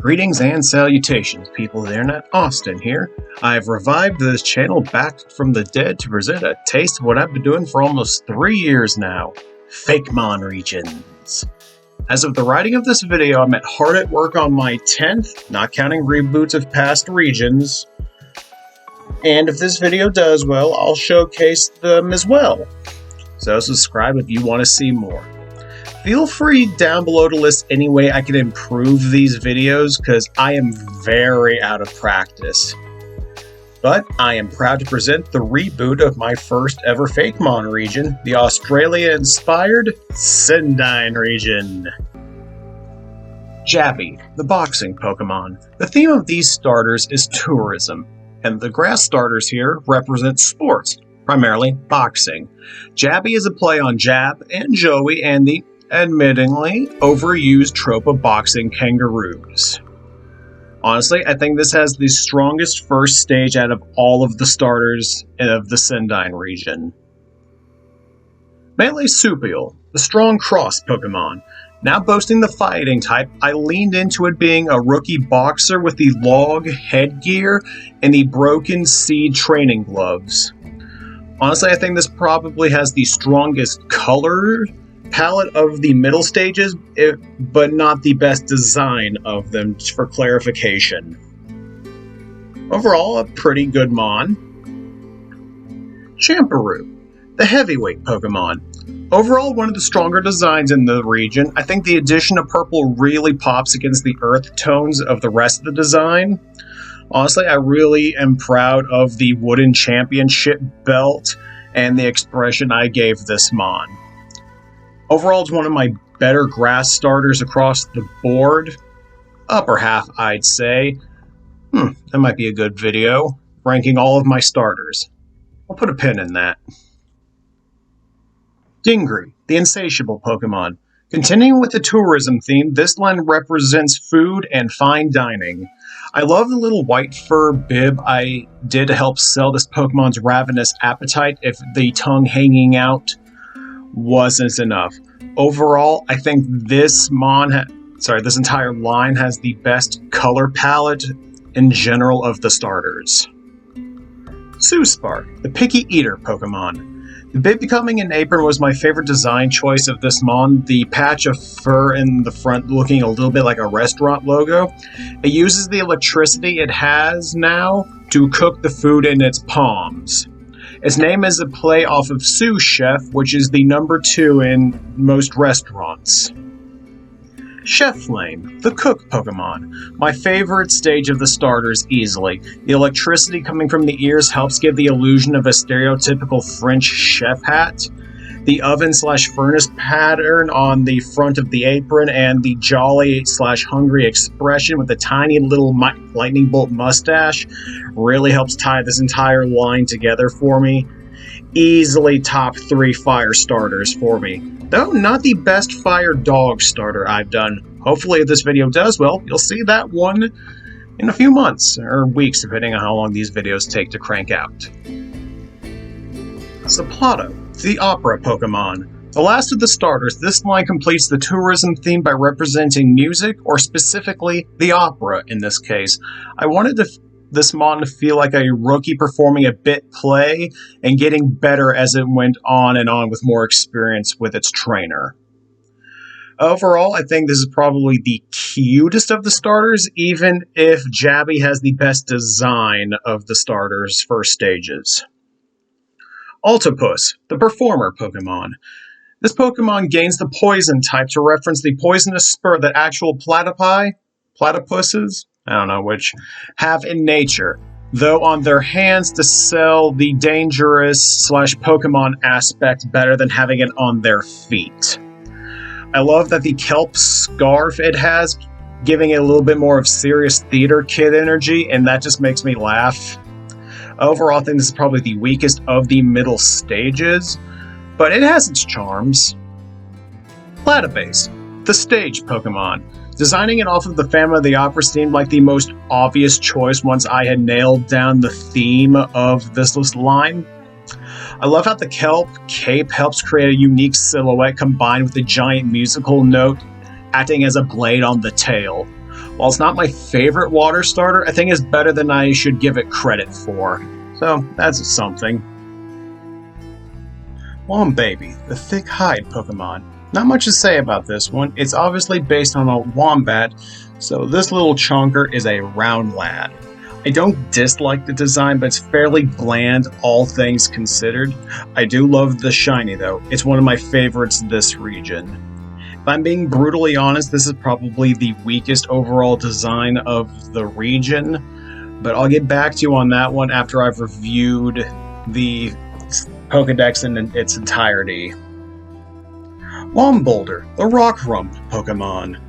Greetings and salutations, people of the internet. Austin here. I've revived this channel back from the dead to present a taste of what I've been doing for almost 3 years now. Fakemon regions. As of the writing of this video, I'm hard at work on my 10th, not counting reboots of past regions. And if this video does well, I'll showcase them as well. So subscribe if you want to see more. Feel free down below to list any way I can improve these videos, because I am very out of practice. But I am proud to present the reboot of my first ever Fakemon region, the Australia-inspired Sydine Region. Jabby, the boxing Pokemon. The theme of these starters is tourism, and the grass starters here represent sports, primarily boxing. Jabby is a play on Jab and Joey and the admittingly overused trope of boxing kangaroos. Honestly, I think this has the strongest first stage out of all of the starters of the Sydine region. Melee Supial, the strong cross Pokemon. Now boasting the fighting type, I leaned into it being a rookie boxer with the log headgear and the broken seed training gloves. Honestly, I think this probably has the strongest color palette of the middle stages, but not the best design of them, for clarification. Overall, a pretty good mon. Champeroo, the heavyweight Pokemon. Overall, one of the stronger designs in the region. I think the addition of purple really pops against the earth tones of the rest of the design. Honestly, I really am proud of the wooden championship belt and the expression I gave this mon. Overall, it's one of my better grass starters across the board. Upper half, I'd say. That might be a good video, ranking all of my starters. I'll put a pin in that. Dingry, the insatiable Pokemon. Continuing with the tourism theme, this line represents food and fine dining. I love the little white fur bib I did to help sell this Pokemon's ravenous appetite if the tongue hanging out wasn't enough. Overall, I think this this entire line has the best color palette in general of the starters. Suspark, the picky eater Pokemon. The bib becoming an apron was my favorite design choice of this mon, the patch of fur in the front looking a little bit like a restaurant logo. It uses the electricity it has now to cook the food in its palms. Its name is a play off of sous chef, which is the number 2 in most restaurants. Chef Flame, the cook Pokemon. My favorite stage of the starters easily. The electricity coming from the ears helps give the illusion of a stereotypical French chef hat. The oven/furnace pattern on the front of the apron and the jolly/hungry expression with the tiny little lightning bolt mustache really helps tie this entire line together for me. Easily top 3 fire starters for me. Though not the best fire dog starter I've done. Hopefully if this video does well, you'll see that one in a few months, or weeks depending on how long these videos take to crank out. Zaplato, the opera Pokemon. The last of the starters, this line completes the tourism theme by representing music, or specifically the opera in this case. I wanted this mon to feel like a rookie performing a bit play and getting better as it went on and on with more experience with its trainer. Overall, I think this is probably the cutest of the starters, even if Jabby has the best design of the starters' first stages. Octopus, the performer Pokemon. This Pokemon gains the poison type to reference the poisonous spur that actual platypuses, I don't know which, have in nature, though on their hands to sell the dangerous/Pokemon aspect better than having it on their feet. I love that the kelp scarf it has, giving it a little bit more of serious theater kid energy, and that just makes me laugh. Overall, I think this is probably the weakest of the middle stages, but it has its charms. Platypus, the stage Pokemon. Designing it off of the Phantom of the Opera seemed like the most obvious choice once I had nailed down the theme of this line. I love how the kelp cape helps create a unique silhouette combined with the giant musical note acting as a blade on the tail. While it's not my favorite water starter, I think it's better than I should give it credit for. So, that's something. Wombaby, the thick hide Pokemon. Not much to say about this one. It's obviously based on a wombat, so this little chonker is a round lad. I don't dislike the design, but it's fairly bland, all things considered. I do love the shiny, though. It's one of my favorites this region. If I'm being brutally honest, this is probably the weakest overall design of the region, but I'll get back to you on that one after I've reviewed the Pokedex in its entirety. Womboulder, the Rock Rump Pokemon.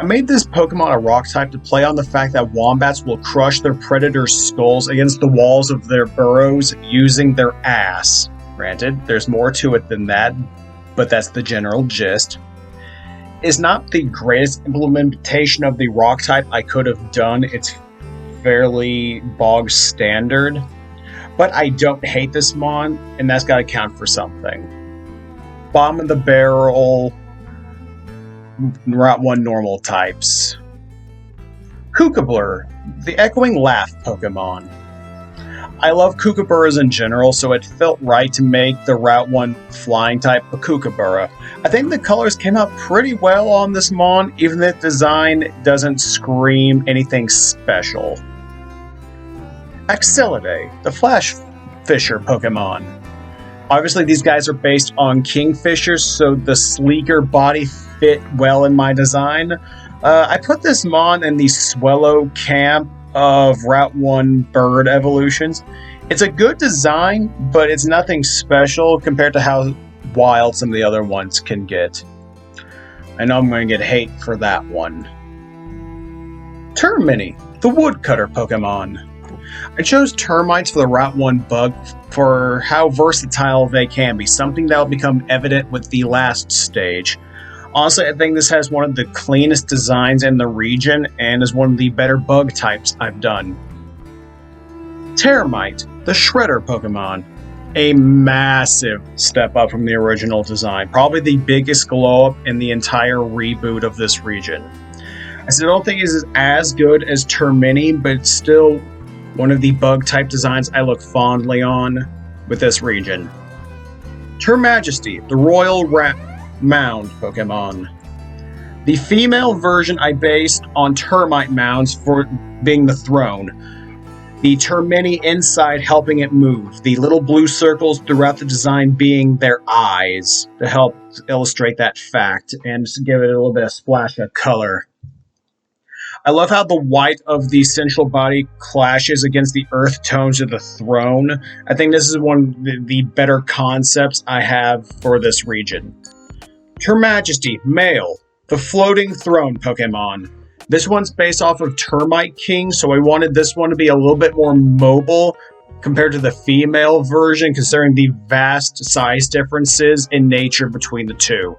I made this Pokemon a rock type to play on the fact that wombats will crush their predators' skulls against the walls of their burrows using their ass. Granted, there's more to it than that, but that's the general gist. It's not the greatest implementation of the rock type I could have done. It's fairly bog standard, but I don't hate this mon, and that's gotta count for something. Bottom of the barrel, Route 1 normal types. Kookaburra, the Echoing Laugh Pokemon. I love Kookaburras in general, so it felt right to make the Route 1 flying type a Kookaburra. I think the colors came out pretty well on this mon, even if the design doesn't scream anything special. Axelidae, the Flash Fisher Pokemon. Obviously, these guys are based on Kingfishers, so the sleeker body fit well in my design. I put this mon in the Swallow camp of Route 1 bird evolutions. It's a good design, but it's nothing special compared to how wild some of the other ones can get. I know I'm going to get hate for that one. Termini, the Woodcutter Pokemon. I chose termites for the Route 1 bug for how versatile they can be, something that will become evident with the last stage. Honestly, I think this has one of the cleanest designs in the region and is one of the better bug types I've done. Termite, the Shredder Pokemon. A massive step up from the original design, probably the biggest glow up in the entire reboot of this region. I still don't think it's as good as Termini, but it's still one of the bug type designs I look fondly on with this region. Termajesty, the Royal Mound Pokemon. The female version I based on termite mounds for being the throne. The Termini inside helping it move. The little blue circles throughout the design being their eyes to help illustrate that fact and just give it a little bit of splash of color. I love how the white of the central body clashes against the earth tones of the throne. I think this is one of the better concepts I have for this region. Termajesty, male, the Floating Throne Pokemon. This one's based off of Termite King, so I wanted this one to be a little bit more mobile compared to the female version, considering the vast size differences in nature between the two.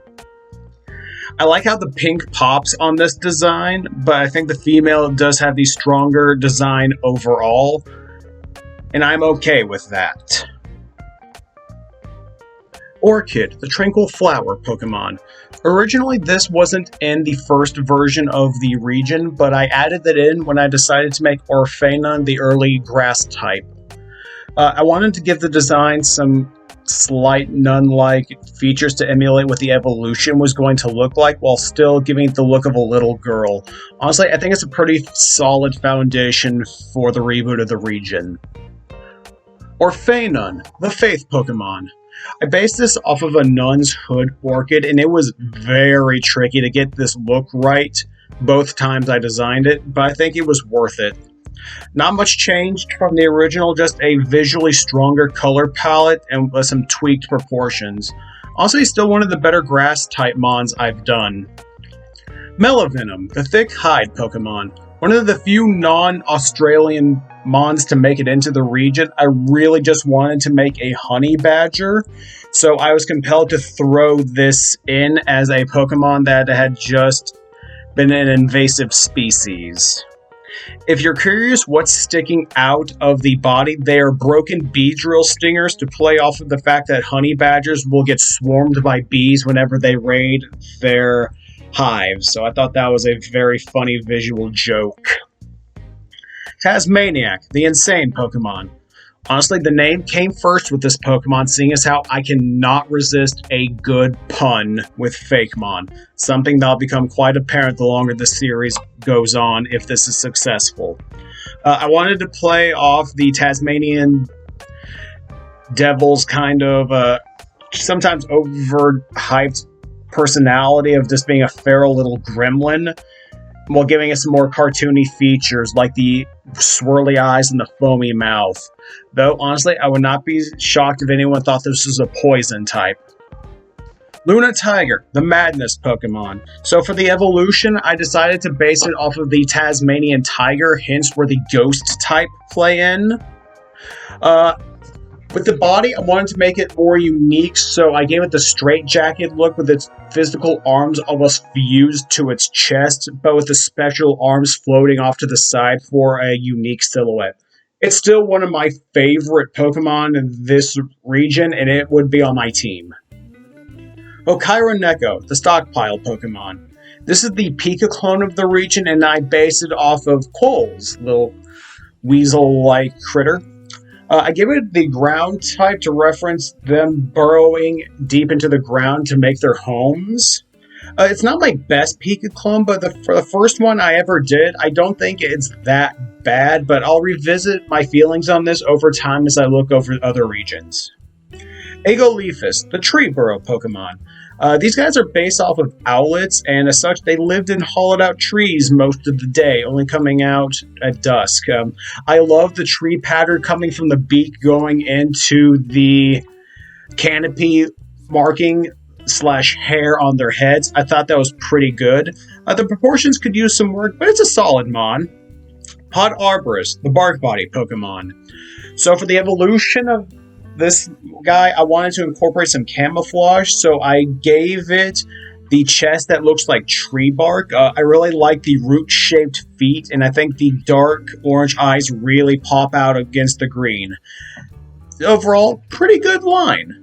I like how the pink pops on this design, but I think the female does have the stronger design overall, and I'm okay with that. Orchid, the Tranquil Flower Pokemon. Originally, this wasn't in the first version of the region, but I added that in when I decided to make Orphanon the early grass type. I wanted to give the design some slight nun-like features to emulate what the evolution was going to look like while still giving it the look of a little girl. Honestly, I think it's a pretty solid foundation for the reboot of the region. Orphanon, the Faith Pokemon. I based this off of a Nun's Hood Orchid, and it was very tricky to get this look right both times I designed it, but I think it was worth it. Not much changed from the original, just a visually stronger color palette and some tweaked proportions. Also, still one of the better grass-type mons I've done. Melavenom, the Thick Hide Pokemon. One of the few non-Australian mons to make it into the region. I really just wanted to make a honey badger, so I was compelled to throw this in as a Pokemon that had just been an invasive species. If you're curious what's sticking out of the body, they are broken Beedrill stingers to play off of the fact that honey badgers will get swarmed by bees whenever they raid their hives, so I thought that was a very funny visual joke. Tasmaniac, the insane Pokemon. Honestly, the name came first with this Pokemon, seeing as how I cannot resist a good pun with fakemon, something that'll become quite apparent the longer the series goes on if this is successful. I wanted to play off the Tasmanian Devil's kind of sometimes overhyped personality of just being a feral little gremlin, while giving it some more cartoony features like the swirly eyes and the foamy mouth. Though, honestly, I would not be shocked if anyone thought this was a poison type. Luna Tiger, the Madness Pokemon. So for the evolution, I decided to base it off of the Tasmanian Tiger, hence where the Ghost type play in. With the body, I wanted to make it more unique, so I gave it the straitjacket look with its physical arms almost fused to its chest, but with the spectral arms floating off to the side for a unique silhouette. It's still one of my favorite Pokemon in this region, and it would be on my team. Okaira Neko, the Stockpile Pokemon. This is the Pika clone of the region, and I based it off of Cole's little weasel-like critter. I gave it the ground type to reference them burrowing deep into the ground to make their homes. It's not my best Pika clone, but for the first one I ever did, I don't think it's that bad, but I'll revisit my feelings on this over time as I look over other regions. Aegolephus, the Tree Burrow Pokemon. These guys are based off of owlets, and as such, they lived in hollowed-out trees most of the day, only coming out at dusk. I love the tree pattern coming from the beak going into the canopy marking / hair on their heads. I thought that was pretty good. The proportions could use some work, but it's a solid mon. Pod Arborist, the Bark Body Pokemon. So for the evolution of this guy, I wanted to incorporate some camouflage, so I gave it the chest that looks like tree bark. I really like the root-shaped feet, and I think the dark orange eyes really pop out against the green. Overall, pretty good line.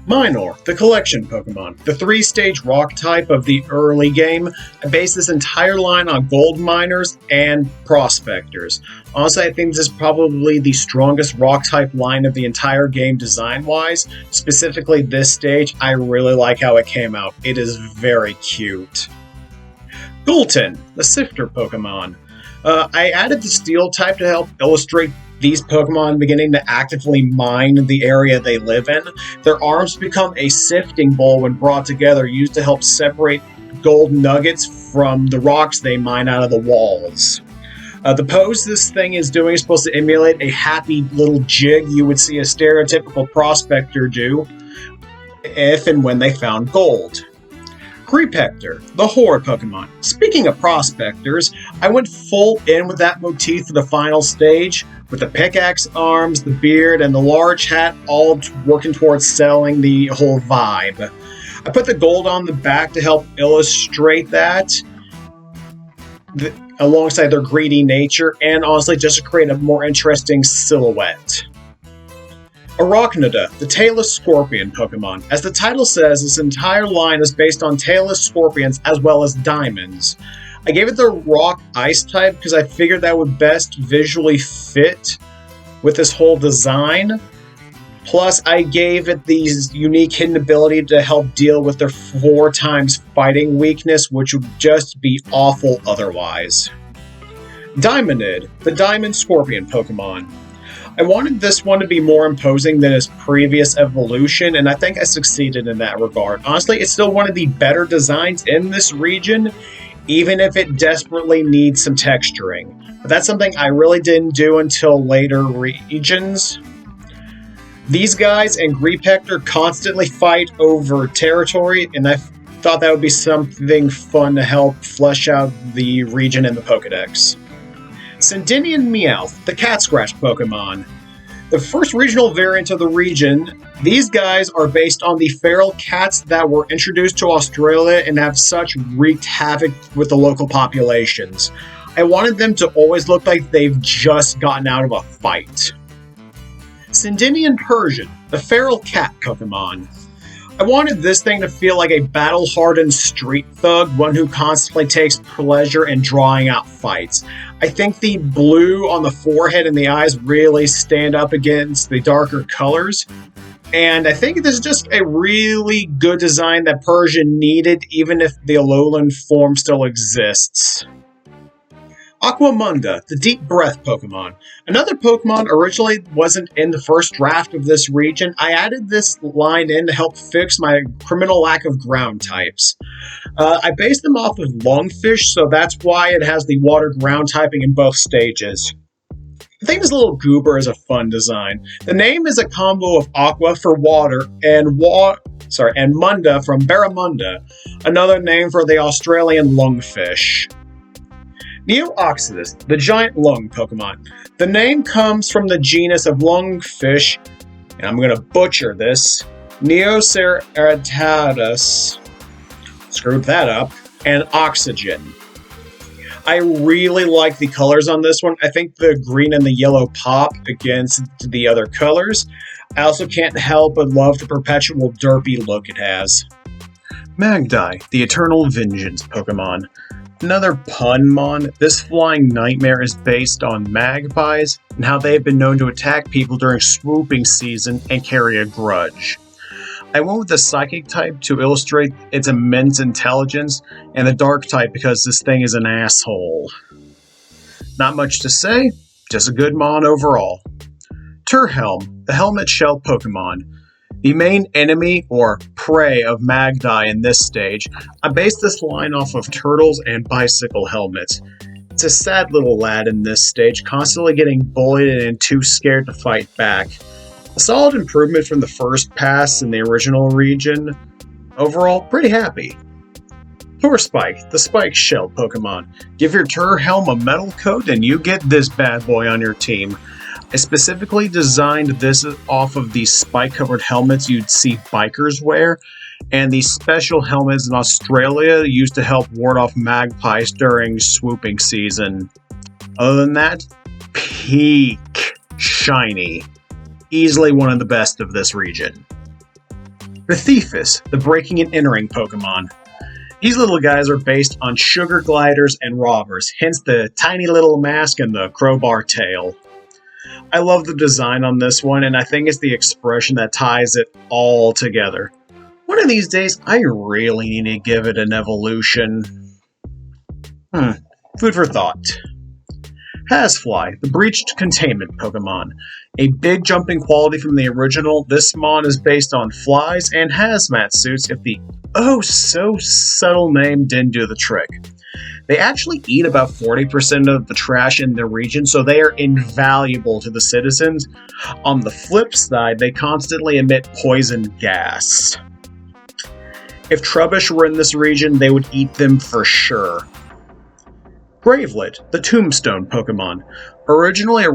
Minor, the Collection Pokemon, the 3-stage rock type of the early game. I based this entire line on gold miners and prospectors. Honestly, I think this is probably the strongest rock type line of the entire game design-wise. Specifically this stage, I really like how it came out. It is very cute. Gulton, the Sifter Pokemon. I added the Steel type to help illustrate these Pokemon beginning to actively mine the area they live in. Their arms become a sifting bowl when brought together, used to help separate gold nuggets from the rocks they mine out of the walls. The pose this thing is doing is supposed to emulate a happy little jig you would see a stereotypical prospector do if and when they found gold. Creepector, the Horde Pokemon. Speaking of prospectors, I went full in with that motif for the final stage, with the pickaxe arms, the beard, and the large hat all working towards selling the whole vibe. I put the gold on the back to help illustrate that, alongside their greedy nature, and honestly just to create a more interesting silhouette. Arachnida, the Tailless Scorpion Pokemon. As the title says, this entire line is based on tailless scorpions as well as diamonds. I gave it the Rock Ice type because I figured that would best visually fit with this whole design. Plus, I gave it the unique hidden ability to help deal with their 4x fighting weakness, which would just be awful otherwise. Diamondid, the Diamond Scorpion Pokemon. I wanted this one to be more imposing than its previous evolution, and I think I succeeded in that regard. Honestly, it's still one of the better designs in this region, even if it desperately needs some texturing. But that's something I really didn't do until later regions. These guys and Creepector constantly fight over territory, and I thought that would be something fun to help flesh out the region in the Pokedex. Sydine Meowth, the Cat Scratch Pokemon. The first regional variant of the region, these guys are based on the feral cats that were introduced to Australia and have such wreaked havoc with the local populations. I wanted them to always look like they've just gotten out of a fight. Sydinian Persian, the feral cat Pokemon. I wanted this thing to feel like a battle-hardened street thug, one who constantly takes pleasure in drawing out fights. I think the blue on the forehead and the eyes really stand up against the darker colors. And I think this is just a really good design that Persia needed, even if the Alolan form still exists. Aquamunda, the Deep Breath Pokemon. Another Pokemon originally wasn't in the first draft of this region. I added this line in to help fix my criminal lack of ground types. I based them off of Lungfish, so that's why it has the water ground typing in both stages. I think this little goober is a fun design. The name is a combo of aqua for water and munda from Barramunda, another name for the Australian lungfish. Neo-Oxidus, the giant lung Pokemon. The name comes from the genus of lungfish, and I'm going to butcher this, Neoceratatus, screwed that up, and oxygen. I really like the colors on this one. I think the green and the yellow pop against the other colors. I also can't help but love the perpetual derpy look it has. Magdai, the Eternal Vengeance Pokemon. Another punmon, this flying nightmare is based on magpies and how they have been known to attack people during swooping season and carry a grudge. I went with the Psychic type to illustrate its immense intelligence, and the Dark type because this thing is an asshole. Not much to say, just a good mon overall. Turhelm, the Helmet Shell Pokemon. The main enemy, or prey, of Magdai in this stage. I based this line off of turtles and bicycle helmets. It's a sad little lad in this stage, constantly getting bullied and too scared to fight back. A solid improvement from the first pass in the original region. Overall, pretty happy. Torspike, the Spike Shell Pokemon. Give your Turhelm a metal coat and you get this bad boy on your team. I specifically designed this off of the spike-covered helmets you'd see bikers wear, and these special helmets in Australia used to help ward off magpies during swooping season. Other than that, peak shiny. Easily one of the best of this region. Rethefus, the Breaking and Entering Pokemon. These little guys are based on sugar gliders and robbers, hence the tiny little mask and the crowbar tail. I love the design on this one, and I think it's the expression that ties it all together. One of these days, I really need to give it an evolution. Food for thought. Hazfly, the Breached Containment Pokemon. A big jumping quality from the original, this mon is based on flies and hazmat suits if the oh-so-subtle name didn't do the trick. They actually eat about 40% of the trash in the region, so they are invaluable to the citizens. On the flip side, they constantly emit poison gas. If Trubbish were in this region, they would eat them for sure. Gravelet, the Tombstone Pokemon. Originally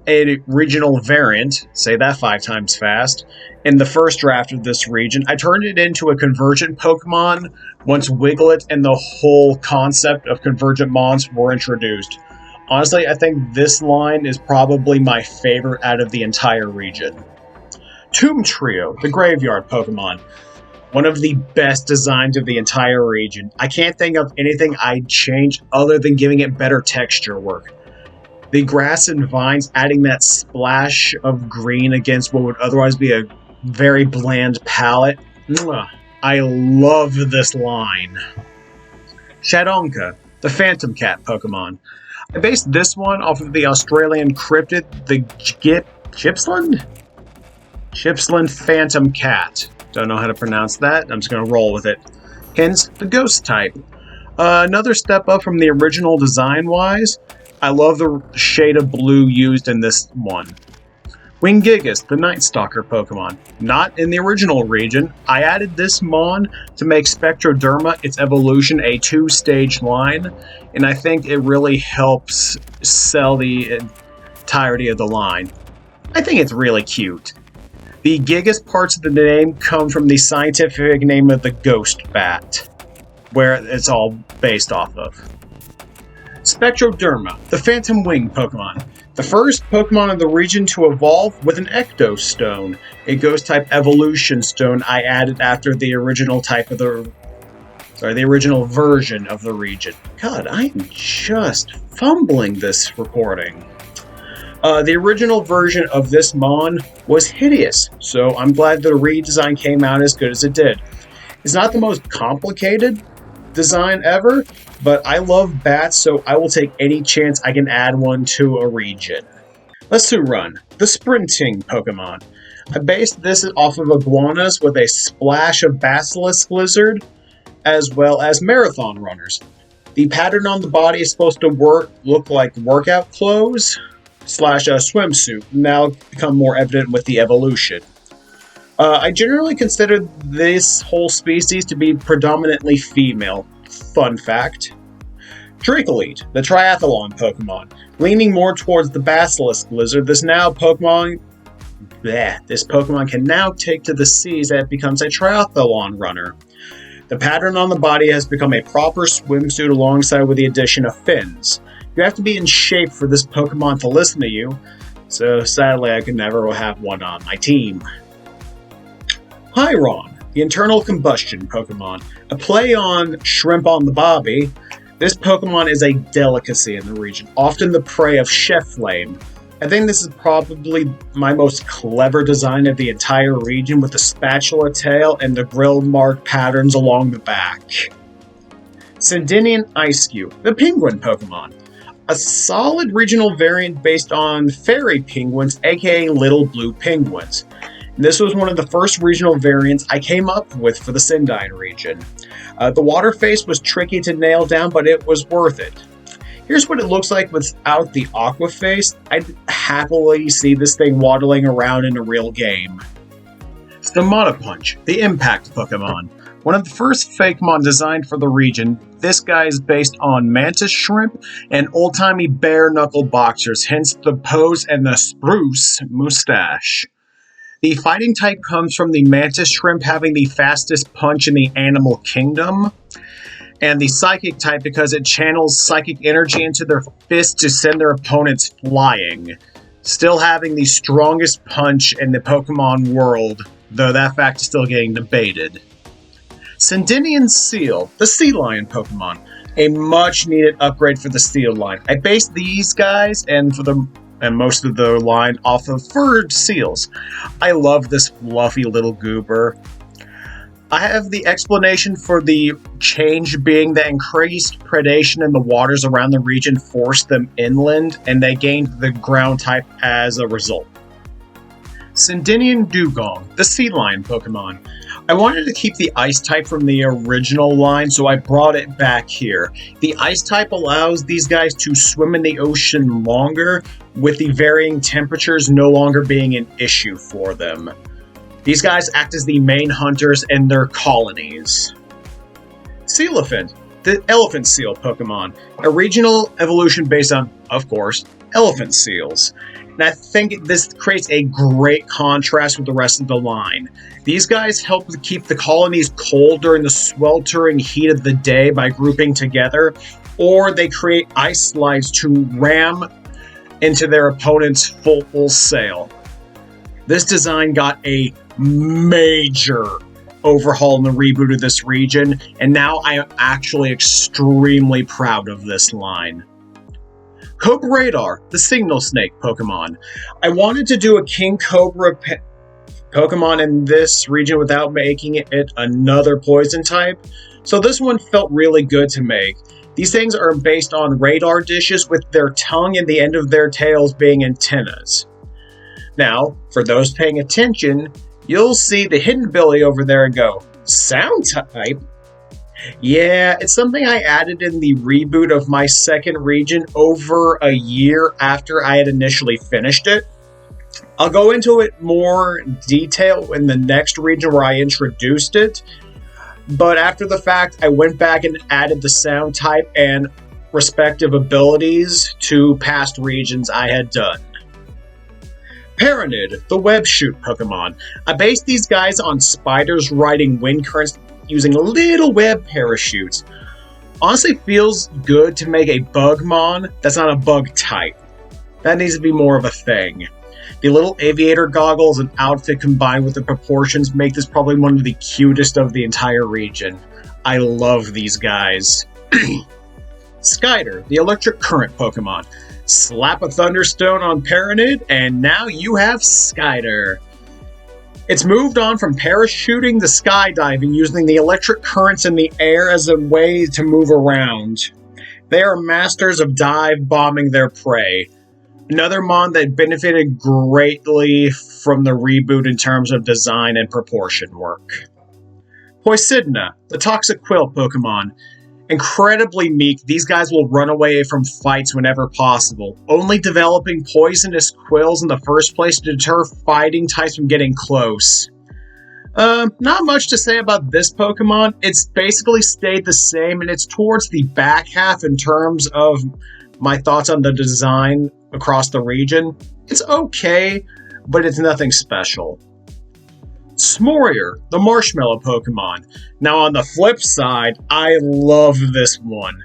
a regional variant, say that 5 times fast, in the first draft of this region, I turned it into a Convergent Pokemon once Wiglet and the whole concept of Convergent Mons were introduced. Honestly, I think this line is probably my favorite out of the entire region. Tomb Trio, the Graveyard Pokemon. One of the best designs of the entire region. I can't think of anything I'd change other than giving it better texture work. The grass and vines adding that splash of green against what would otherwise be a very bland palette. I love this line. Shadonka, the Phantom Cat Pokemon. I based this one off of the Australian Crypted, the Gippsland Phantom Cat. Don't know how to pronounce that, I'm just going to roll with it. Hence, the Ghost type. Another step up from the original design-wise. I love the shade of blue used in this one. Wingigas, the Night Stalker Pokemon. Not in the original region. I added this mon to make Spectroderma, its evolution, a 2-stage line, and I think it really helps sell the entirety of the line. I think it's really cute. The Gigas parts of the name come from the scientific name of the ghost bat, where it's all based off of. Spectroderma, the Phantom Wing Pokemon. The first Pokemon in the region to evolve with an Ecto Stone, a Ghost-type evolution stone I added after the original the original version of the region. God, I am just fumbling this recording. The original version of this Mon was hideous, so I'm glad the redesign came out as good as it did. It's not the most complicated design ever, but I love bats, so I will take any chance I can add one to a region. Let's run the sprinting Pokemon. I based this off of iguanas with a splash of basilisk lizard, as well as marathon runners. The pattern on the body is supposed to look like workout clothes / a swimsuit, now become more evident with the evolution. I generally consider this whole species to be predominantly female. Fun fact. Dracolite, the triathlon Pokemon. Leaning more towards the basilisk lizard, this Pokemon can now take to the seas as it becomes a triathlon runner. The pattern on the body has become a proper swimsuit alongside with the addition of fins. You have to be in shape for this Pokemon to listen to you, so sadly I could never have one on my team. Hyron, the internal combustion Pokemon. A play on Shrimp on the Bobby, this Pokemon is a delicacy in the region, often the prey of Chef Flame. I think this is probably my most clever design of the entire region, with the spatula tail and the grill mark patterns along the back. Sydine Region, the penguin Pokemon. A solid regional variant based on fairy penguins, aka little blue penguins. This was one of the first regional variants I came up with for the Sydine region. The water face was tricky to nail down, but it was worth it. Here's what it looks like without the aqua face. I'd happily see this thing waddling around in a real game. Punch, the impact Pokemon. One of the first fakemon designed for the region, this guy is based on mantis shrimp and old-timey bare-knuckle boxers, hence the pose and the spruce mustache. The fighting type comes from the mantis shrimp having the fastest punch in the animal kingdom, and the psychic type because it channels psychic energy into their fists to send their opponents flying, still having the strongest punch in the Pokemon world, though that fact is still getting debated. Sydinian Seal, the sea lion Pokemon, a much needed upgrade for the Steel line. I based these guys and most of the line off of furred seals. I love this fluffy little goober. I have the explanation for the change being that increased predation in the waters around the region forced them inland, and they gained the ground type as a result. Sydinian Dugong, the sea lion Pokemon. I wanted to keep the ice type from the original line, so I brought it back here. The ice type allows these guys to swim in the ocean longer, with the varying temperatures no longer being an issue for them. These guys act as the main hunters in their colonies. Sealephant, the elephant seal Pokemon. A regional evolution based on, of course, elephant seals. And I think this creates a great contrast with the rest of the line. These guys help to keep the colonies cold during the sweltering heat of the day by grouping together, or they create ice slides to ram into their opponent's full sail. This design got a major overhaul in the reboot of this region, and now I am actually extremely proud of this line. Cobra Radar, the Signal Snake Pokemon. I wanted to do a King Cobra Pokemon in this region without making it another poison type, so this one felt really good to make. These things are based on radar dishes with their tongue and the end of their tails being antennas. Now, for those paying attention, you'll see the hidden ability over there and go, sound type? Yeah, it's something I added in the reboot of my second region over a year after I had initially finished it. I'll go into it more detail in the next region where I introduced it, but after the fact, I went back and added the sound type and respective abilities to past regions I had done. Paranid, the web shoot Pokemon. I based these guys on spiders riding wind currents using little web parachutes. Honestly, feels good to make a Bugmon that's not a bug type. That needs to be more of a thing. The little aviator goggles and outfit combined with the proportions make this probably one of the cutest of the entire region. I love these guys. Skyder, the electric current Pokemon. Slap a Thunderstone on Paranid, and now you have Skyder. It's moved on from parachuting to skydiving using the electric currents in the air as a way to move around. They are masters of dive bombing their prey. Another mon that benefited greatly from the reboot in terms of design and proportion work. Poisidna, the toxic quill Pokemon. Incredibly meek, these guys will run away from fights whenever possible, only developing poisonous quills in the first place to deter fighting types from getting close. Not much to say about this Pokemon. It's basically stayed the same, and it's towards the back half in terms of my thoughts on the design across the region. It's okay, but it's nothing special. Smorier, the marshmallow Pokemon. Now on the flip side, I love this one.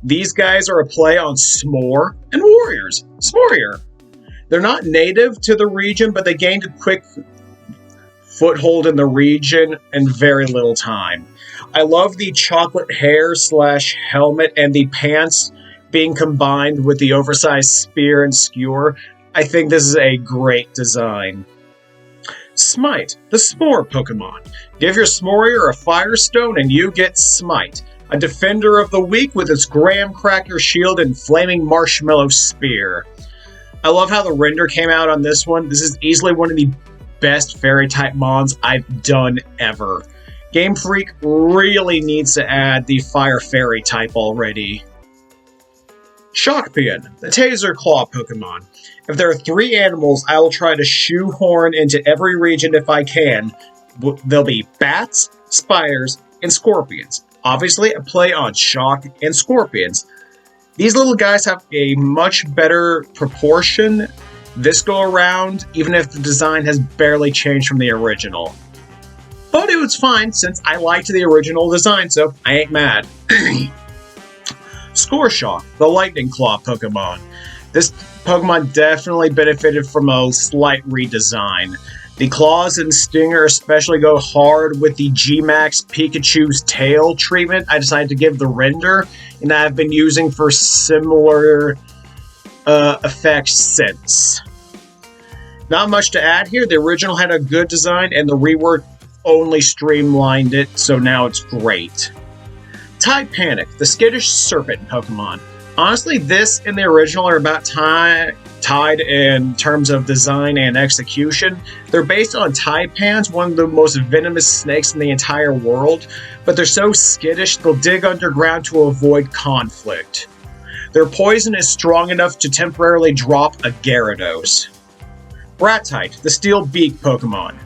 These guys are a play on S'more and Warriors. Smorier. They're not native to the region, but they gained a quick foothold in the region in very little time. I love the chocolate hair / helmet and the pants being combined with the oversized spear and skewer. I think this is a great design. Smite, the S'more Pokemon. Give your Smorier a Firestone and you get Smite, a defender of the weak with its Graham Cracker shield and flaming marshmallow spear. I love how the render came out on this one. This is easily one of the best fairy-type mons I've done ever. Game Freak really needs to add the Fire Fairy type already. Shockpian, the Taser Claw Pokemon. If there are 3 animals I will try to shoehorn into every region if I can, they'll be bats, spiders, and scorpions. Obviously, a play on shock and scorpions. These little guys have a much better proportion this go around, even if the design has barely changed from the original. But it was fine since I liked the original design, so I ain't mad. Scoreshock, the Lightning Claw Pokemon. This Pokemon definitely benefited from a slight redesign. The claws and stinger especially go hard with the G-Max Pikachu's tail treatment I decided to give the render, and I've been using for similar effects since. Not much to add here. The original had a good design, and the rework only streamlined it, so now it's great. Tide Panic, the skittish serpent Pokemon. Honestly, this and the original are about tied in terms of design and execution. They're based on taipans, one of the most venomous snakes in the entire world, but they're so skittish they'll dig underground to avoid conflict. Their poison is strong enough to temporarily drop a Gyarados. Bratite, the steel beak Pokemon.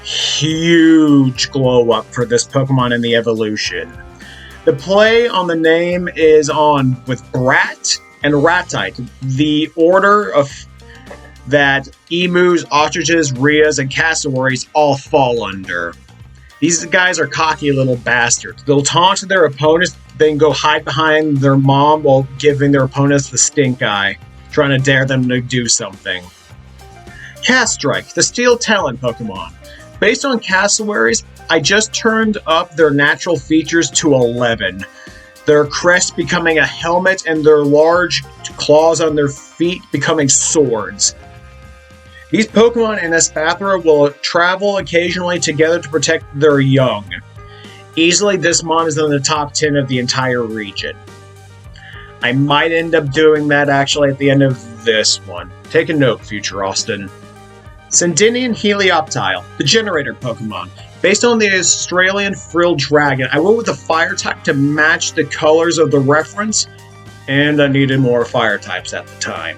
Huge glow up for this Pokemon in the evolution. The play on the name is on with Brat and Ratite, the order of that emus, ostriches, rheas, and cassowaries all fall under. These guys are cocky little bastards. They'll taunt their opponents, then go hide behind their mom while giving their opponents the stink eye, trying to dare them to do something. Caststrike, the Steel Talon Pokemon. Based on cassowaries, I just turned up their natural features to 11. Their crest becoming a helmet and their large claws on their feet becoming swords. These Pokemon in Espathra will travel occasionally together to protect their young. Easily, this mon is in the top 10 of the entire region. I might end up doing that actually at the end of this one. Take a note, future Austin. Sydine Helioptile, the Generator Pokemon. Based on the Australian Frilled Dragon, I went with a fire type to match the colors of the reference, and I needed more fire types at the time.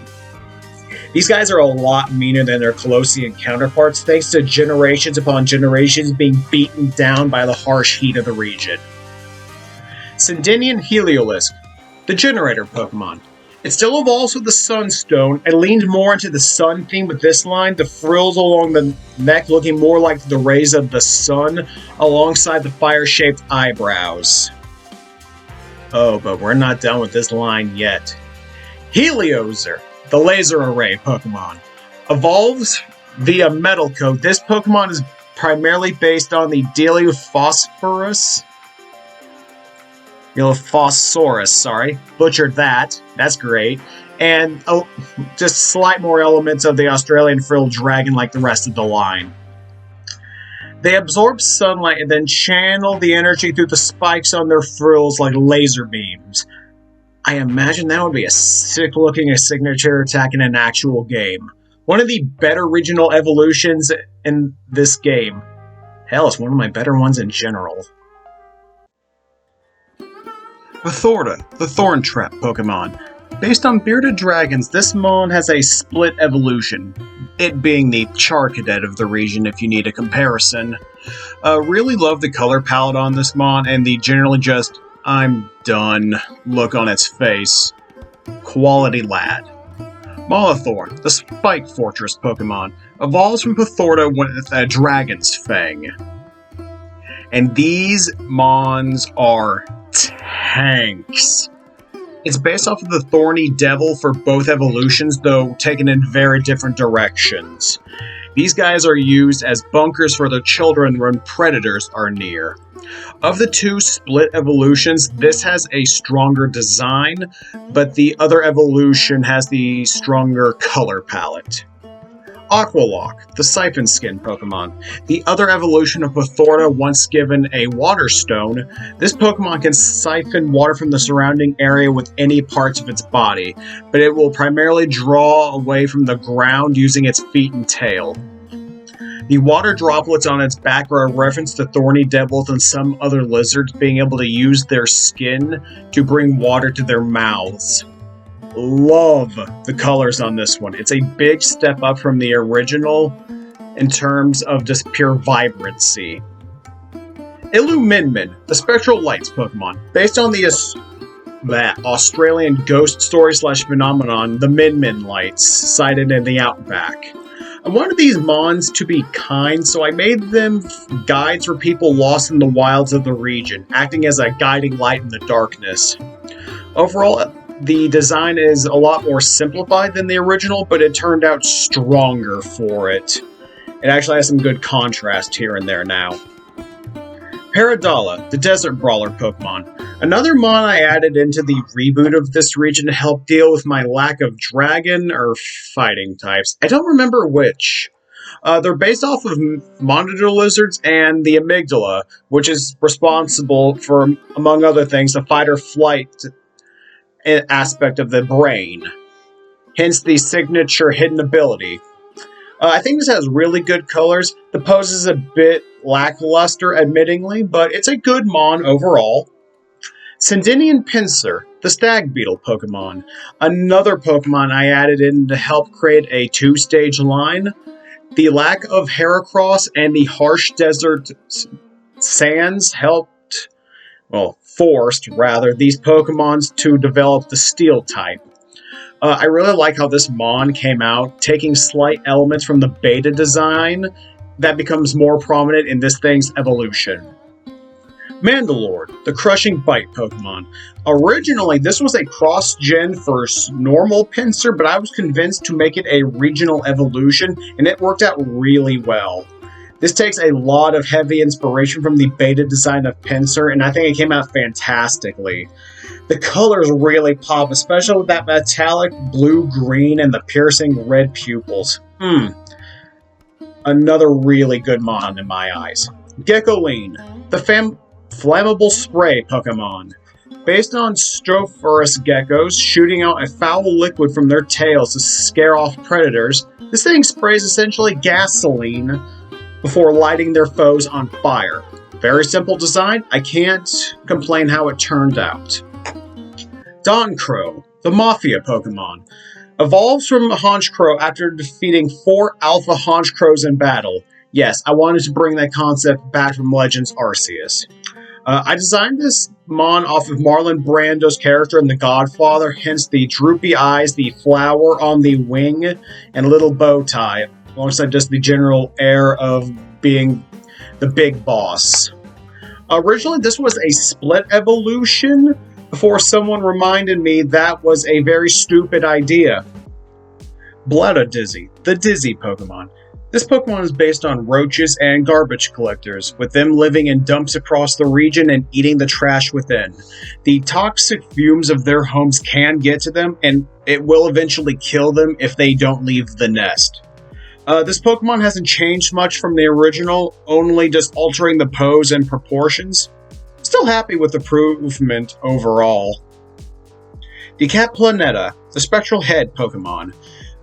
These guys are a lot meaner than their Colossian counterparts, thanks to generations upon generations being beaten down by the harsh heat of the region. Sydine Heliolisk, the Generator Pokemon. It still evolves with the Sunstone. I leaned more into the sun theme with this line, the frills along the neck looking more like the rays of the sun alongside the fire-shaped eyebrows. Oh, but we're not done with this line yet. Heliozer, the Laser Array Pokemon. Evolves via Metal Coat. This Pokemon is primarily based on the Dilophosaurus, sorry. Butchered that. That's great. And just slight more elements of the Australian frilled dragon like the rest of the line. They absorb sunlight and then channel the energy through the spikes on their frills like laser beams. I imagine that would be a sick-looking signature attack in an actual game. One of the better regional evolutions in this game. Hell, it's one of my better ones in general. Vathorda, the Thorn Trap Pokemon. Based on bearded dragons, this mon has a split evolution, it being the Charcadet of the region if you need a comparison. Really love the color palette on this mon and the generally just, I'm done look on its face. Quality lad. Molathor, the Spike Fortress Pokemon, evolves from Vathorda with a Dragon's Fang. And these mons are tanks. It's based off of the Thorny Devil for both evolutions, though taken in very different directions. These guys are used as bunkers for their children when predators are near. Of the two split evolutions, this has a stronger design, but the other evolution has the stronger color palette. Aqualock, the Siphon Skin Pokemon. The other evolution of Vathorda, once given a Water Stone, this Pokemon can siphon water from the surrounding area with any parts of its body, but it will primarily draw away from the ground using its feet and tail. The water droplets on its back are a reference to thorny devils and some other lizards being able to use their skin to bring water to their mouths. Love the colors on this one. It's a big step up from the original in terms of just pure vibrancy. Illuminmin, the Spectral Lights Pokemon. Based on the Australian ghost story / phenomenon, the Min Lights, sighted in the outback. I wanted these mons to be kind, so I made them guides for people lost in the wilds of the region, acting as a guiding light in the darkness. Overall, the design is a lot more simplified than the original, but it turned out stronger for it. It actually has some good contrast here and there now. Paradala, the Desert Brawler Pokemon. Another mon I added into the reboot of this region to help deal with my lack of dragon or fighting types. I don't remember which. They're based off of monitor lizards and the amygdala, which is responsible for, among other things, the fight or flight aspect of the brain. Hence the signature hidden ability. I think this has really good colors. The pose is a bit lackluster, admittingly, but it's a good mon overall. Sindinian Pinsir, the Stag Beetle Pokemon. Another Pokemon I added in to help create a two-stage line. The lack of Heracross and the harsh desert sands forced these Pokemons to develop the Steel type. I really like how this mon came out, taking slight elements from the beta design that becomes more prominent in this thing's evolution. Mandalore, the Crushing Bite Pokemon. Originally, this was a cross-gen for normal Pinsir, but I was convinced to make it a regional evolution, and it worked out really well. This takes a lot of heavy inspiration from the beta design of Pinsir, and I think it came out fantastically. The colors really pop, especially with that metallic blue-green and the piercing red pupils. Another really good mon in my eyes. Geckoline, the Flammable Spray Pokemon. Based on Strophosaurus geckos shooting out a foul liquid from their tails to scare off predators, this thing sprays essentially gasoline before lighting their foes on fire. Very simple design, I can't complain how it turned out. Doncrow, the Mafia Pokemon. Evolves from Honchkrow after defeating 4 Alpha Honchkrows in battle. Yes, I wanted to bring that concept back from Legends Arceus. I designed this mon off of Marlon Brando's character in The Godfather, hence the droopy eyes, the flower on the wing, and little bow tie, alongside just the general air of being the big boss. Originally, this was a split evolution, before someone reminded me that was a very stupid idea. Bladda Dizzy, the Dizzy Pokemon. This Pokemon is based on roaches and garbage collectors, with them living in dumps across the region and eating the trash within. The toxic fumes of their homes can get to them, and it will eventually kill them if they don't leave the nest. This Pokemon hasn't changed much from the original, only just altering the pose and proportions. Still happy with the improvement overall. The Planeta, the Spectral Head Pokemon,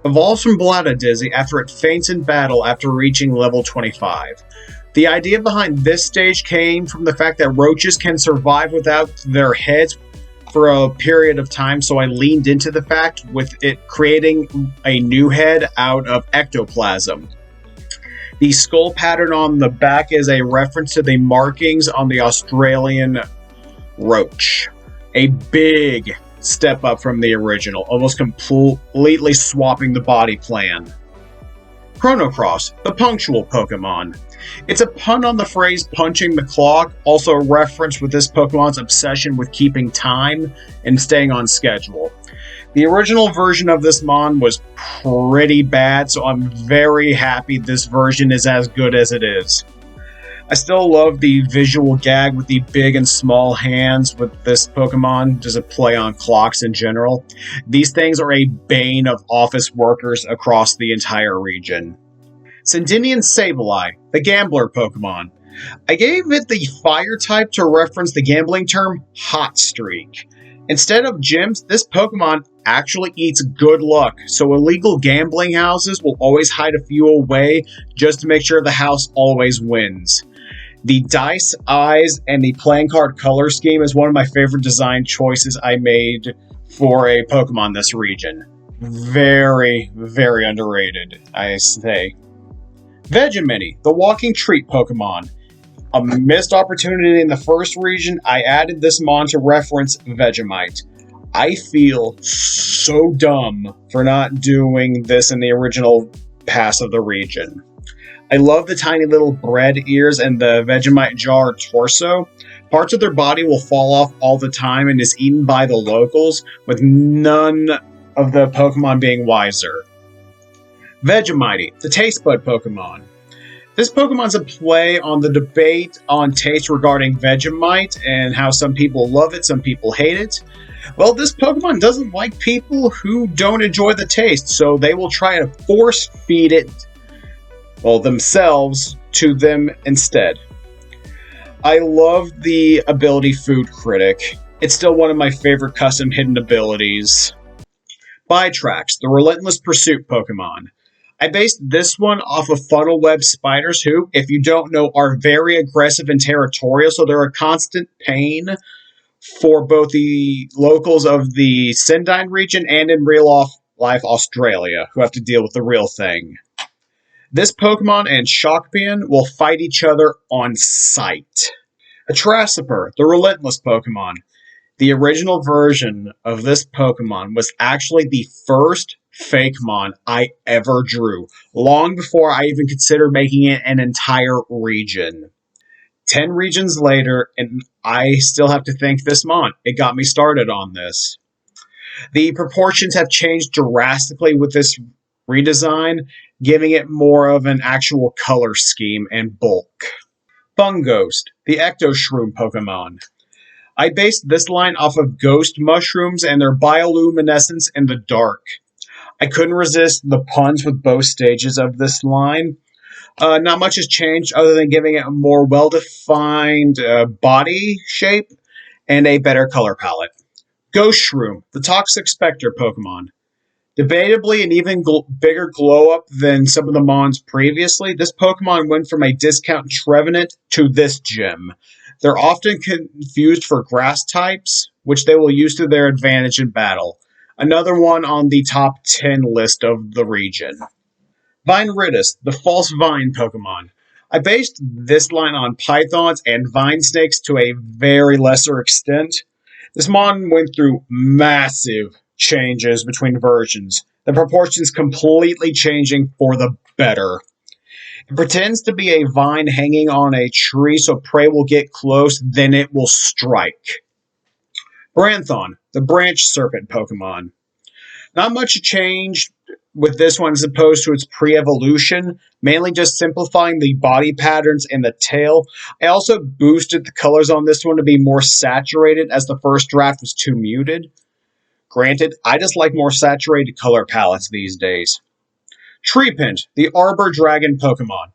evolves from Bladda Dizzy after it faints in battle after reaching level 25. The idea behind this stage came from the fact that roaches can survive without their heads for a period of time, so I leaned into the fact with it creating a new head out of ectoplasm. The skull pattern on the back is a reference to the markings on the Australian roach. A big step up from the original, almost completely swapping the body plan. Chronocross, the punctual Pokemon. It's a pun on the phrase punching the clock, also a reference with this Pokemon's obsession with keeping time and staying on schedule. The original version of this mon was pretty bad, so I'm very happy this version is as good as it is. I still love the visual gag with the big and small hands with this Pokemon, just a play on clocks in general. These things are a bane of office workers across the entire region. Sydine Sableye, the gambler Pokemon. I gave it the fire type to reference the gambling term hot streak. Instead of gyms, this Pokemon actually eats good luck, so illegal gambling houses will always hide a few away just to make sure the house always wins. The dice eyes and the playing card color scheme is one of my favorite design choices I made for a Pokemon this region. Very, very underrated, I say. Vegemini, the walking treat Pokemon. A missed opportunity in the first region, I added this mon to reference Vegemite. I feel so dumb for not doing this in the original pass of the region. I love the tiny little bread ears and the Vegemite jar torso. Parts of their body will fall off all the time and is eaten by the locals, with none of the Pokemon being wiser. Vegemite, the taste bud Pokemon. This Pokemon's a play on the debate on taste regarding Vegemite and how some people love it, some people hate it. Well, this Pokemon doesn't like people who don't enjoy the taste, so they will try to force feed it, themselves to them instead. I love the ability Food Critic. It's still one of my favorite custom hidden abilities. Bytrax, the Relentless Pursuit Pokemon. I based this one off of funnel web spiders who, if you don't know, are very aggressive and territorial, so they're a constant pain for both the locals of the Sydine region and in real life Australia, who have to deal with the real thing. This Pokemon and Shockpian will fight each other on sight. Atrasipper, the Relentless Pokemon. The original version of this Pokemon was actually the first fakemon I ever drew, long before I even considered making it an entire region. 10 regions later, and I still have to thank this mon. It got me started on this. The proportions have changed drastically with this redesign, giving it more of an actual color scheme and bulk. Bunghost, the Ecto-Shroom Pokemon. I based this line off of ghost mushrooms and their bioluminescence in the dark. I couldn't resist the puns with both stages of this line. Not much has changed other than giving it a more well-defined body shape and a better color palette. Ghost Shroom, the Toxic Spectre Pokemon. Debatably an even bigger glow-up than some of the mons previously, this Pokemon went from a discount Trevenant to this gym. They're often confused for grass types, which they will use to their advantage in battle. Another one on the top 10 list of the region. Vineridus, the False Vine Pokemon. I based this line on pythons and vine snakes to a very lesser extent. This mon went through massive changes between versions, the proportions completely changing for the better. It pretends to be a vine hanging on a tree so prey will get close, then it will strike. Branthon, the Branch Serpent Pokemon. Not much changed with this one as opposed to its pre-evolution, mainly just simplifying the body patterns and the tail. I also boosted the colors on this one to be more saturated as the first draft was too muted. Granted, I just like more saturated color palettes these days. Treepent, the Arbor Dragon Pokemon.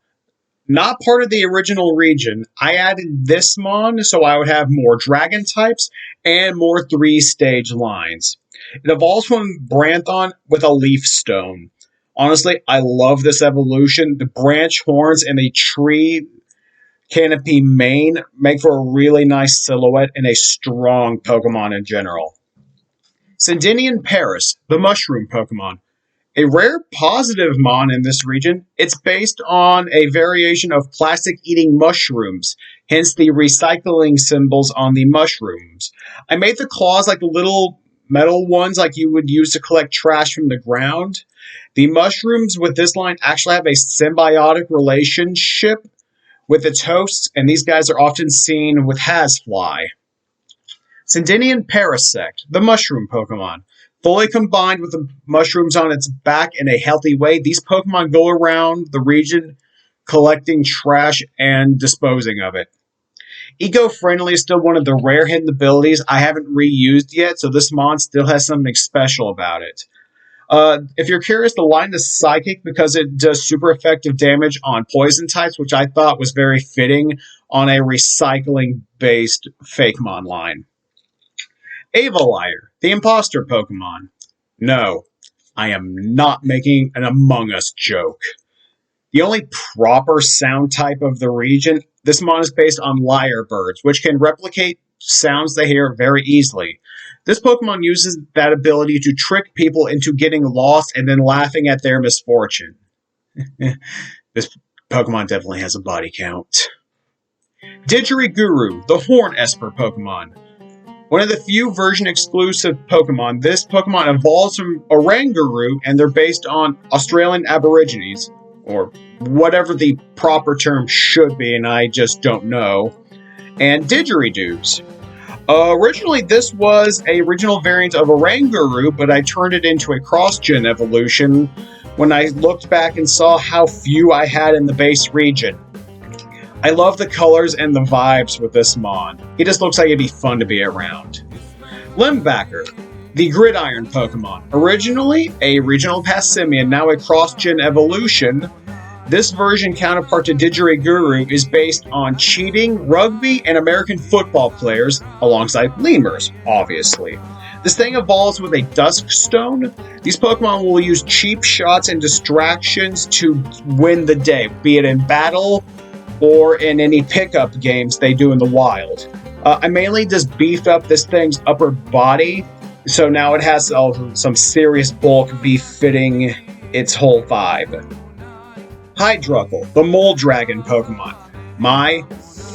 Not part of the original region, I added this mon so I would have more dragon types and more 3-stage lines. It evolves from Branthon with a Leaf Stone. Honestly, I love this evolution. The branch horns and the tree canopy mane make for a really nice silhouette and a strong Pokemon in general. Sydine Paris, the Mushroom Pokemon. A rare positive mon in this region, it's based on a variation of plastic-eating mushrooms, hence the recycling symbols on the mushrooms. I made the claws like the little metal ones like you would use to collect trash from the ground. The mushrooms with this line actually have a symbiotic relationship with its hosts, and these guys are often seen with Hasfly. Sydine Parasect, the Mushroom Pokemon. Fully combined with the mushrooms on its back in a healthy way, these Pokemon go around the region collecting trash and disposing of it. Eco-friendly is still one of the rare hidden abilities I haven't reused yet, so this mon still has something special about it. If you're curious, the line is Psychic because it does super effective damage on poison types, which I thought was very fitting on a recycling-based fakemon line. Avalier, the Imposter Pokemon. No, I am not making an Among Us joke. The only proper sound type of the region, this mon is based on lyre birds, which can replicate sounds they hear very easily. This Pokemon uses that ability to trick people into getting lost and then laughing at their misfortune. This Pokemon definitely has a body count. Didgeridoo, the Horn Esper Pokemon. One of the few version-exclusive Pokemon, this Pokemon evolves from Oranguru, and they're based on Australian Aborigines, or whatever the proper term should be, and I just don't know, and Didgeridoos. Originally, this was a original variant of Oranguru, but I turned it into a cross-gen evolution when I looked back and saw how few I had in the base region. I love the colors and the vibes with this mon. He just looks like it'd be fun to be around. Limbacker, the Gridiron Pokemon. Originally a regional Passimian, now a cross-gen evolution, this version counterpart to Didgeridoo is based on cheating, rugby, and American football players, alongside lemurs, obviously. This thing evolves with a Dusk Stone. These Pokemon will use cheap shots and distractions to win the day, be it in battle or in any pickup games they do in the wild. I mainly just beefed up this thing's upper body, so now it has some serious bulk befitting its whole vibe. Hydruckle, the Mole Dragon Pokemon. My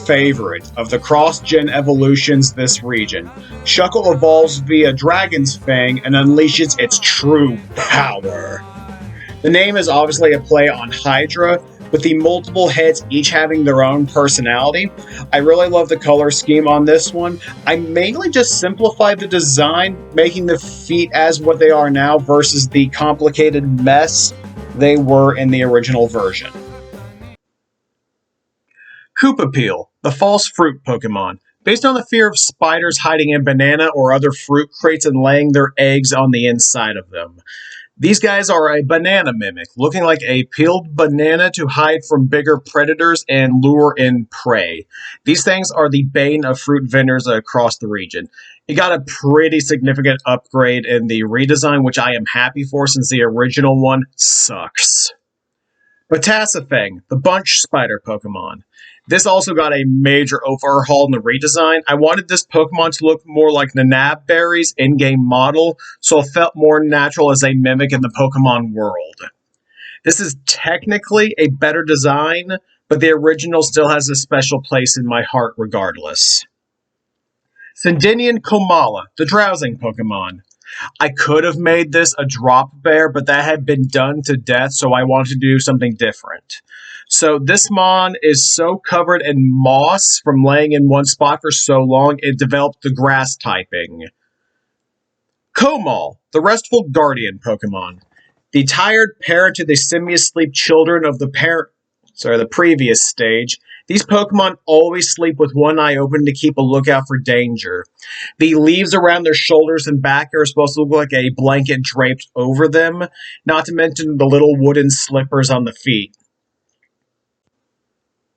favorite of the cross-gen evolutions this region. Shuckle evolves via Dragon's Fang and unleashes its true power. The name is obviously a play on Hydra, with the multiple heads each having their own personality. I really love the color scheme on this one. I mainly just simplified the design, making the feet as what they are now versus the complicated mess they were in the original version. Hoopapeel, the False Fruit Pokemon. Based on the fear of spiders hiding in banana or other fruit crates and laying their eggs on the inside of them. These guys are a banana mimic, looking like a peeled banana to hide from bigger predators and lure in prey. These things are the bane of fruit vendors across the region. It got a pretty significant upgrade in the redesign, which I am happy for since the original one sucks. Potassifang, the Bunch Spider Pokemon. This also got a major overhaul in the redesign. I wanted this Pokemon to look more like Nanabberry's in-game model, so it felt more natural as a mimic in the Pokemon world. This is technically a better design, but the original still has a special place in my heart regardless. Sindinian Komala, the Drowsing Pokemon. I could have made this a drop bear, but that had been done to death, so I wanted to do something different. So this mon is so covered in moss from laying in one spot for so long, it developed the grass typing. Komal, the Restful Guardian Pokemon. The tired parent to the semi-asleep children of the previous stage. These Pokemon always sleep with one eye open to keep a lookout for danger. The leaves around their shoulders and back are supposed to look like a blanket draped over them, not to mention the little wooden slippers on the feet.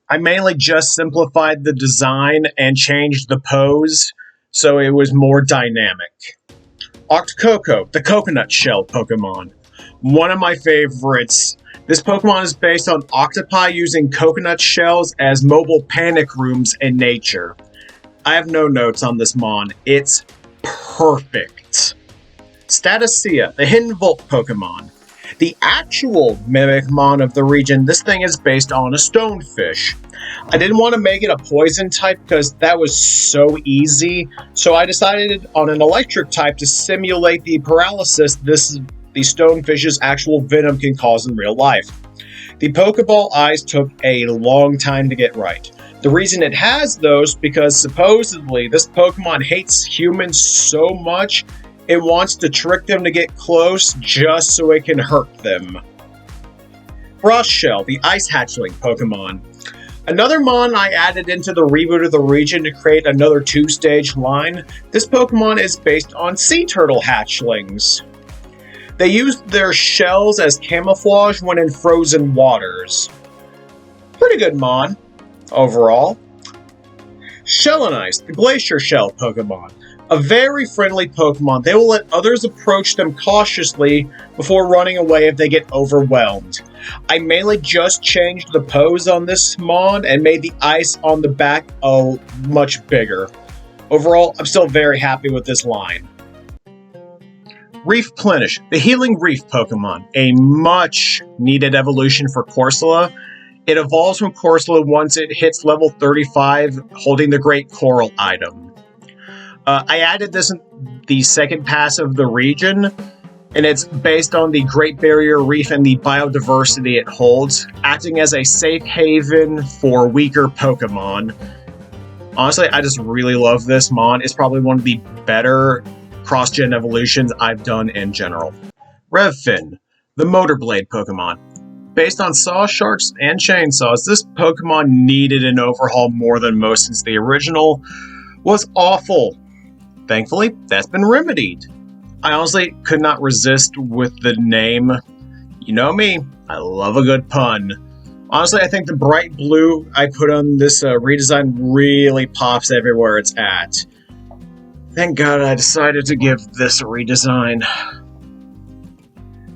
I mainly just simplified the design and changed the pose so it was more dynamic. Octococo, the coconut shell Pokemon. One of my favorites. This Pokemon is based on octopi using coconut shells as mobile panic rooms in nature. I have no notes on this mon. It's perfect. Staticea, the hidden Volt Pokemon. The actual Mimic Mon of the region, this thing is based on a stonefish. I didn't want to make it a poison type because that was so easy, so I decided on an electric type to simulate the paralysis the stonefish's actual venom can cause in real life. The Pokeball eyes took a long time to get right. The reason it has those because supposedly this Pokemon hates humans so much it wants to trick them to get close just so it can hurt them. Frostshell, the Ice Hatchling Pokemon. Another mon I added into the Reboot of the region to create another 2-stage line. This Pokemon is based on sea turtle hatchlings. They use their shells as camouflage when in frozen waters. Pretty good mon, overall. Shellanise, the Glacier Shell Pokemon. A very friendly Pokemon. They will let others approach them cautiously before running away if they get overwhelmed. I mainly just changed the pose on this mon and made the ice on the back much bigger. Overall, I'm still very happy with this line. Reef Plenish, the Healing Reef Pokemon. A much needed evolution for Corsola. It evolves from Corsola once it hits level 35, holding the Great Coral item. I added this in the second pass of the region, and it's based on the Great Barrier Reef and the biodiversity it holds, acting as a safe haven for weaker Pokemon. Honestly, I just really love this mon. It's probably one of the better cross-gen evolutions I've done in general. Revfin, the Motorblade Pokemon. Based on Saw Sharks and Chainsaws, this Pokemon needed an overhaul more than most since the original was awful. Thankfully, that's been remedied. I honestly could not resist with the name. You know me, I love a good pun. Honestly, I think the bright blue I put on this redesign really pops everywhere it's at. Thank God I decided to give this a redesign.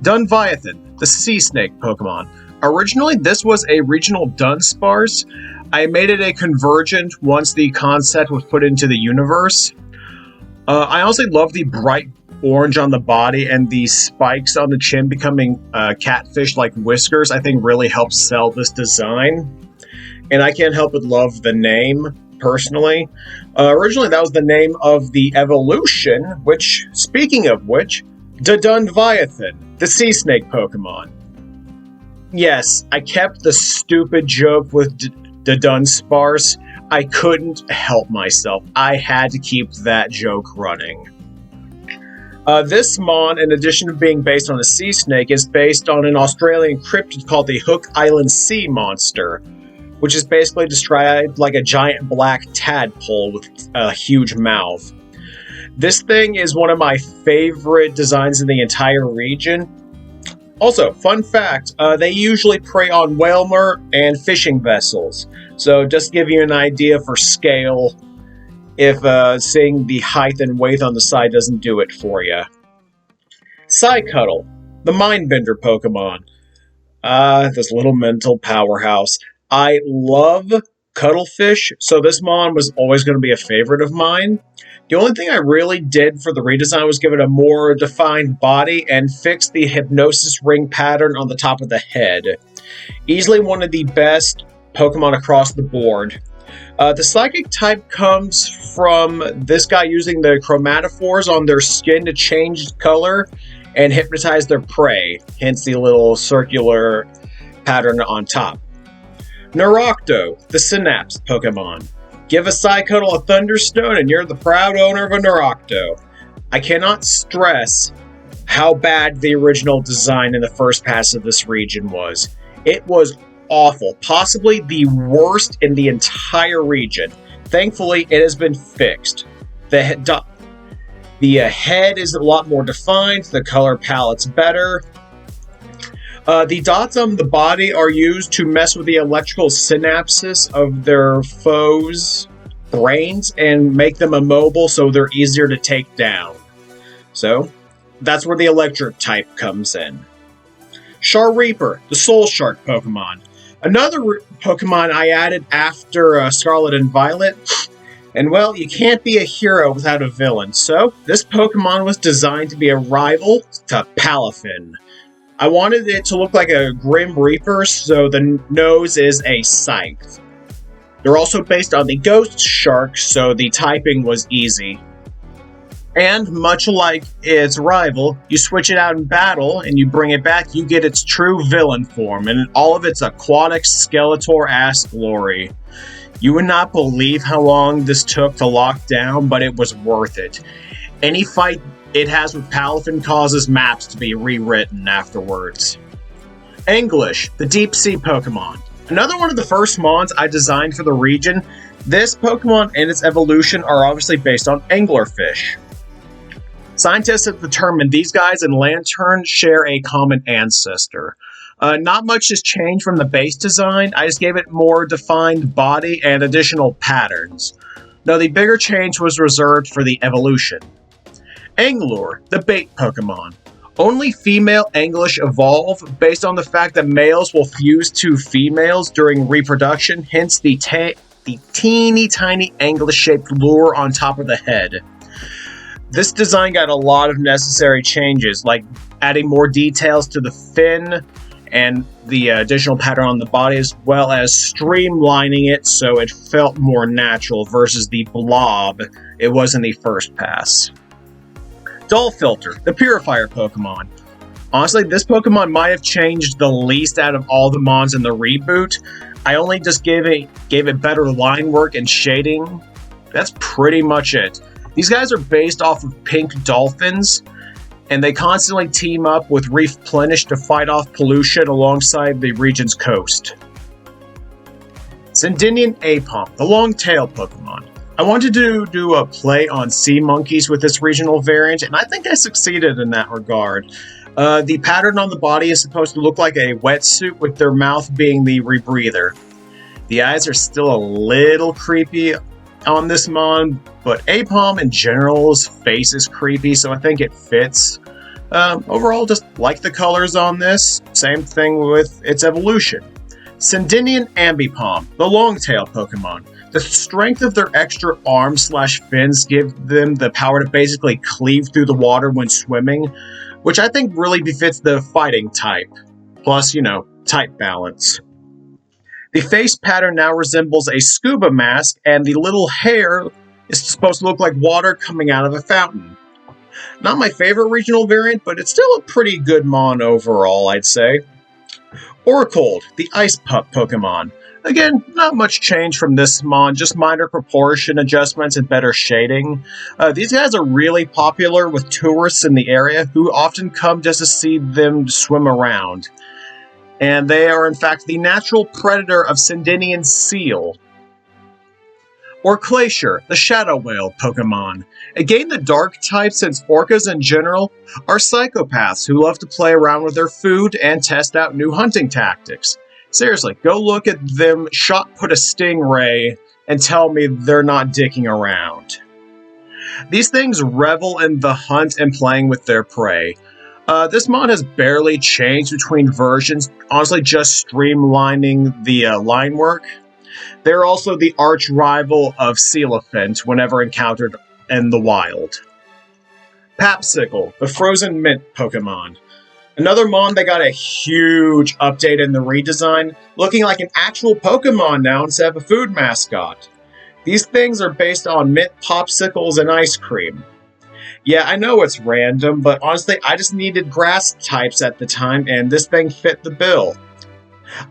Dunviathan, the Sea Snake Pokemon. Originally, this was a regional Dunsparce. I made it a Convergent once the concept was put into the universe. I honestly love the bright orange on the body and the spikes on the chin becoming catfish-like whiskers. I think really helps sell this design. And I can't help but love the name, personally. Originally, that was the name of the evolution, which, speaking of which, Dunviathan, the Sea Snake Pokemon. Yes, I kept the stupid joke with Dunsparce. I couldn't help myself. I had to keep that joke running. This mon, in addition to being based on a sea snake, is based on an Australian cryptid called the Hook Island Sea Monster, which is basically described like a giant black tadpole with a huge mouth. This thing is one of my favorite designs in the entire region. Also, fun fact, they usually prey on whaler and fishing vessels. So just to give you an idea for scale, if seeing the height and weight on the side doesn't do it for you. Psycuddle, the Mindbender Pokemon. This little mental powerhouse. I love cuttlefish, so this mon was always going to be a favorite of mine. The only thing I really did for the redesign was give it a more defined body and fix the hypnosis ring pattern on the top of the head. Easily one of the best Pokemon across the board. The Psychic type comes from this guy using the chromatophores on their skin to change color and hypnotize their prey, hence the little circular pattern on top. Neurocto, the Synapse Pokemon. Give a Psycuddle a Thunderstone and you're the proud owner of a Neurocto. I cannot stress how bad the original design in the first pass of this region was. It was awful, possibly the worst in the entire region. Thankfully, it has been fixed. The head is a lot more defined, the color palette's better. The dots on the body are used to mess with the electrical synapses of their foes' brains and make them immobile so they're easier to take down. So, that's where the electric type comes in. Reaper, the Soul Shark Pokemon. Another Pokemon I added after Scarlet and Violet. And well, you can't be a hero without a villain, so this Pokemon was designed to be a rival to Palafin. I wanted it to look like a Grim Reaper, so the nose is a scythe. They're also based on the Ghost Shark, so the typing was easy. And much like its rival, you switch it out in battle and you bring it back, you get its true villain form and all of its aquatic Skeletor-ass glory. You would not believe how long this took to lock down, but it was worth it. Any fight it has with Palafin causes maps to be rewritten afterwards. English, the deep sea Pokemon. Another one of the first mons I designed for the region. This Pokemon and its evolution are obviously based on anglerfish. Scientists have determined these guys and Lantern share a common ancestor. Not much has changed from the base design, I just gave it more defined body and additional patterns. Now the bigger change was reserved for the evolution. Anglor, the bait Pokemon. Only female Anglish evolve based on the fact that males will fuse to females during reproduction, hence the teeny tiny Anglish-shaped lure on top of the head. This design got a lot of necessary changes, like adding more details to the fin and the additional pattern on the body, as well as streamlining it so it felt more natural versus the blob it was in the first pass. Dullfilter, the Purifier Pokemon. Honestly, this Pokemon might have changed the least out of all the mons in the reboot. I only just gave it better line work and shading. That's pretty much it. These guys are based off of pink dolphins, and they constantly team up with Reef Plenish to fight off pollution alongside the region's coast. Sydine Apom, the long-tail Pokemon. I wanted to do a play on sea monkeys with this regional variant, and I think I succeeded in that regard. The pattern on the body is supposed to look like a wetsuit, with their mouth being the rebreather. The eyes are still a little creepy on this mon, but Apom in general's face is creepy, so I think it fits. Overall, just like the colors on this. Same thing with its evolution. Sydine Ambipom, the long-tail Pokemon. The strength of their extra arms/fins give them the power to basically cleave through the water when swimming, which I think really befits the fighting type. Plus, type balance. The face pattern now resembles a scuba mask, and the little hair is supposed to look like water coming out of a fountain. Not my favorite regional variant, but it's still a pretty good mon overall, I'd say. Oracle, the Ice Pup Pokemon. Again, not much change from this mon, just minor proportion adjustments and better shading. These guys are really popular with tourists in the area who often come just to see them swim around. And they are in fact the natural predator of Sydinian seal. Or Glacier, the Shadow Whale Pokemon. Again, the dark type, since orcas in general are psychopaths who love to play around with their food and test out new hunting tactics. Seriously, go look at them shot put a stingray and tell me they're not dicking around. These things revel in the hunt and playing with their prey. This mod has barely changed between versions, honestly just streamlining the line work. They're also the arch rival of Coelaphant whenever encountered in the wild. Papsicle, the frozen mint Pokemon. Another mon that got a huge update in the redesign, looking like an actual Pokemon now instead of a food mascot. These things are based on mint popsicles and ice cream. Yeah, I know it's random, but honestly, I just needed grass types at the time, and this thing fit the bill.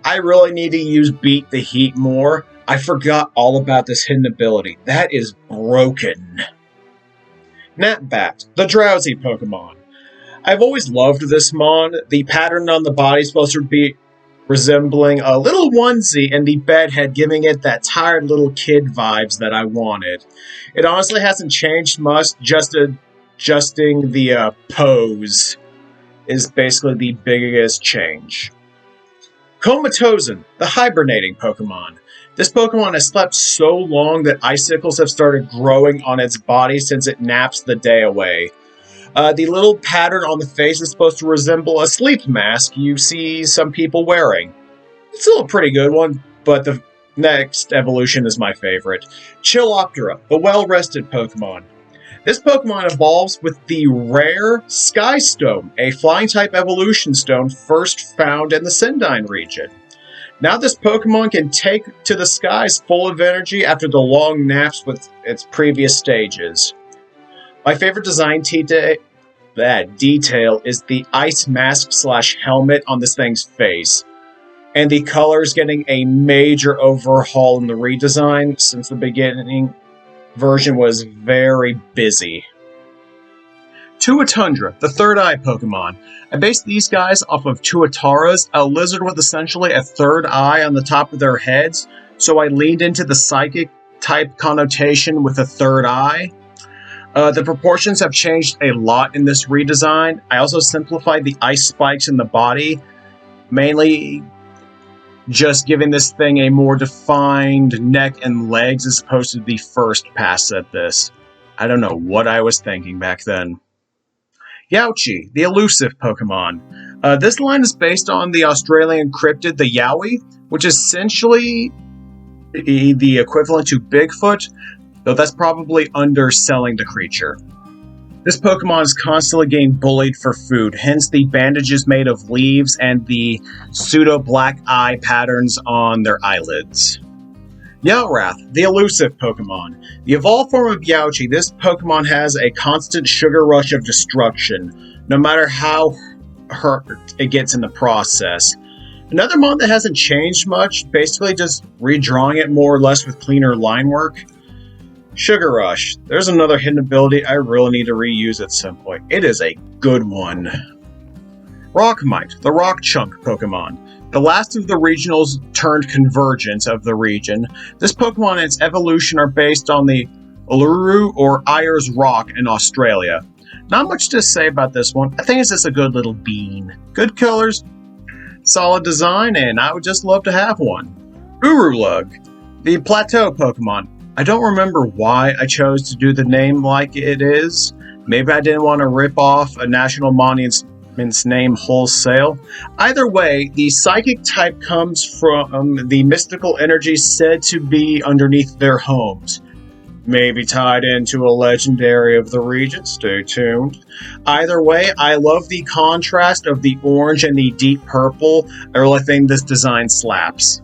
I really need to use Beat the Heat more. I forgot all about this hidden ability. That is broken. Natbat, the drowsy Pokemon. I've always loved this mon. The pattern on the body is supposed to be resembling a little onesie and the bedhead, giving it that tired little kid vibes that I wanted. It honestly hasn't changed much, just adjusting the pose is basically the biggest change. Comatosen, the hibernating Pokemon. This Pokemon has slept so long that icicles have started growing on its body since it naps the day away. The little pattern on the face is supposed to resemble a sleep mask you see some people wearing. It's still a pretty good one, but the next evolution is my favorite. Chilloptera, the well-rested Pokemon. This Pokemon evolves with the rare Sky Stone, a flying-type evolution stone first found in the Sydine region. Now this Pokemon can take to the skies full of energy after the long naps with its previous stages. My favorite design detail is the ice mask / helmet on this thing's face. And the colors getting a major overhaul in the redesign since the beginning version was very busy. Tuatundra, the third eye Pokemon. I based these guys off of Tuataras, a lizard with essentially a third eye on the top of their heads, so I leaned into the psychic type connotation with a third eye. The proportions have changed a lot in this redesign. I also simplified the ice spikes in the body, mainly just giving this thing a more defined neck and legs as opposed to the first pass at this. I don't know what I was thinking back then. Yaochi, the elusive Pokemon. This line is based on the Australian cryptid, the Yowie, which is essentially the equivalent to Bigfoot, though that's probably underselling the creature. This Pokemon is constantly getting bullied for food, hence the bandages made of leaves and the pseudo-black eye patterns on their eyelids. Yellowrath, the elusive Pokemon. The evolved form of Yaochi, this Pokemon has a constant sugar rush of destruction, no matter how hurt it gets in the process. Another mon that hasn't changed much, basically just redrawing it more or less with cleaner line work. Sugar Rush. There's another hidden ability I really need to reuse at some point. It is a good one. Rockmite, the Rock Chunk Pokemon. The last of the regionals turned Convergents of the region. This Pokemon and its evolution are based on the Uluru or Ayers Rock in Australia. Not much to say about this one. I think it's just a good little bean. Good colors, solid design, and I would just love to have one. Urulug, the Plateau Pokemon. I don't remember why I chose to do the name like it is. Maybe I didn't want to rip off a national monument's name wholesale. Either way, the psychic type comes from the mystical energy said to be underneath their homes. Maybe tied into a legendary of the region, stay tuned. Either way, I love the contrast of the orange and the deep purple. I really think this design slaps.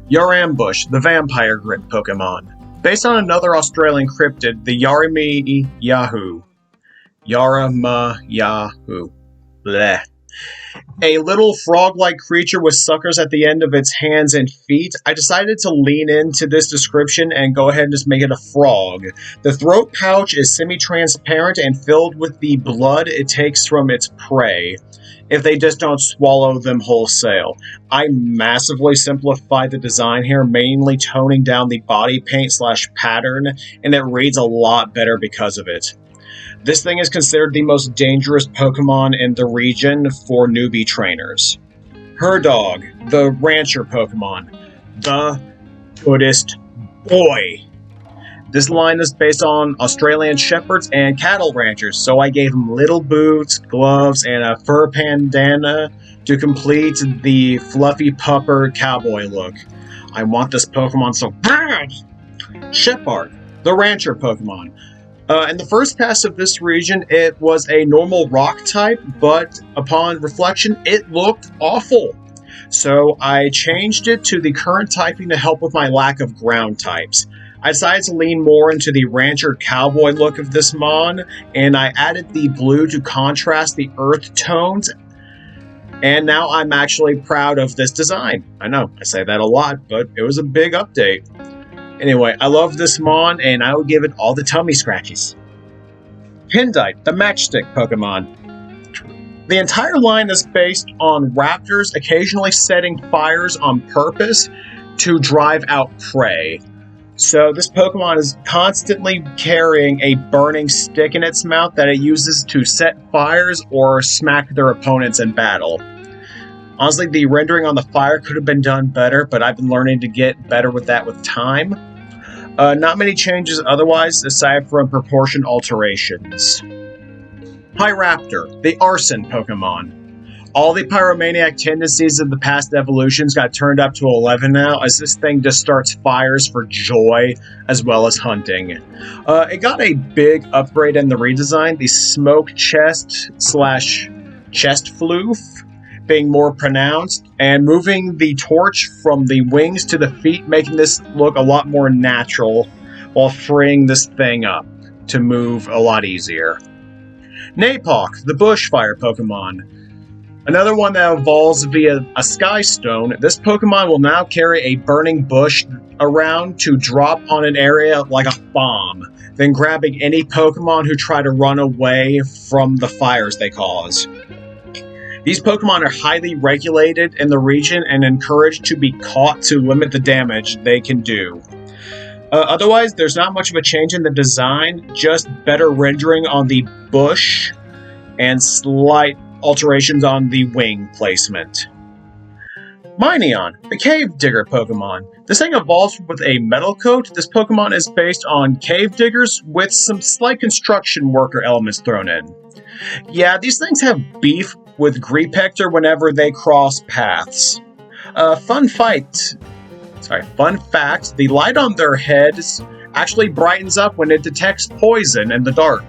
Yarambush, the Vampire Grit Pokemon. Based on another Australian cryptid, the Yaramayahu. Bleh. A little frog-like creature with suckers at the end of its hands and feet. I decided to lean into this description and go ahead and just make it a frog. The throat pouch is semi-transparent and filled with the blood it takes from its prey, if they just don't swallow them wholesale. I massively simplified the design here, mainly toning down the body paint / pattern, and it reads a lot better because of it. This thing is considered the most dangerous Pokemon in the region for newbie trainers. Herdog, the rancher Pokemon. The goodest boy. This line is based on Australian shepherds and cattle ranchers, so I gave him little boots, gloves, and a fur bandana to complete the fluffy pupper cowboy look. I want this Pokemon so bad! Shepard, the rancher Pokemon. In the first pass of this region, it was a normal rock type, but upon reflection, it looked awful. So I changed it to the current typing to help with my lack of ground types. I decided to lean more into the rancher cowboy look of this mon, and I added the blue to contrast the earth tones, and now I'm actually proud of this design. I know, I say that a lot, but it was a big update. Anyway, I love this mon, and I would give it all the tummy scratches. Pindite, the matchstick Pokemon. The entire line is based on raptors occasionally setting fires on purpose to drive out prey. So this Pokemon is constantly carrying a burning stick in its mouth that it uses to set fires or smack their opponents in battle. Honestly, the rendering on the fire could have been done better, but I've been learning to get better with that with time. Not many changes otherwise, aside from proportion alterations. Pyraptor, the Arson Pokemon. All the pyromaniac tendencies of the past evolutions got turned up to 11 now, as this thing just starts fires for joy, as well as hunting. It got a big upgrade in the redesign, the smoke chest / chest floof being more pronounced, and moving the torch from the wings to the feet, making this look a lot more natural, while freeing this thing up to move a lot easier. Napok, the Bushfire Pokemon. Another one that evolves via a Sky Stone. This Pokemon will now carry a burning bush around to drop on an area like a bomb, then grabbing any Pokemon who try to run away from the fires they cause. These Pokemon are highly regulated in the region and encouraged to be caught to limit the damage they can do. Otherwise, there's not much of a change in the design, just better rendering on the bush and slight alterations on the wing placement. Mineon, the Cave Digger Pokemon. This thing evolves with a metal coat. This Pokemon is based on cave diggers with some slight construction worker elements thrown in. Yeah, these things have beef with Greepector whenever they cross paths. Fun fact, the light on their heads actually brightens up when it detects poison in the dark.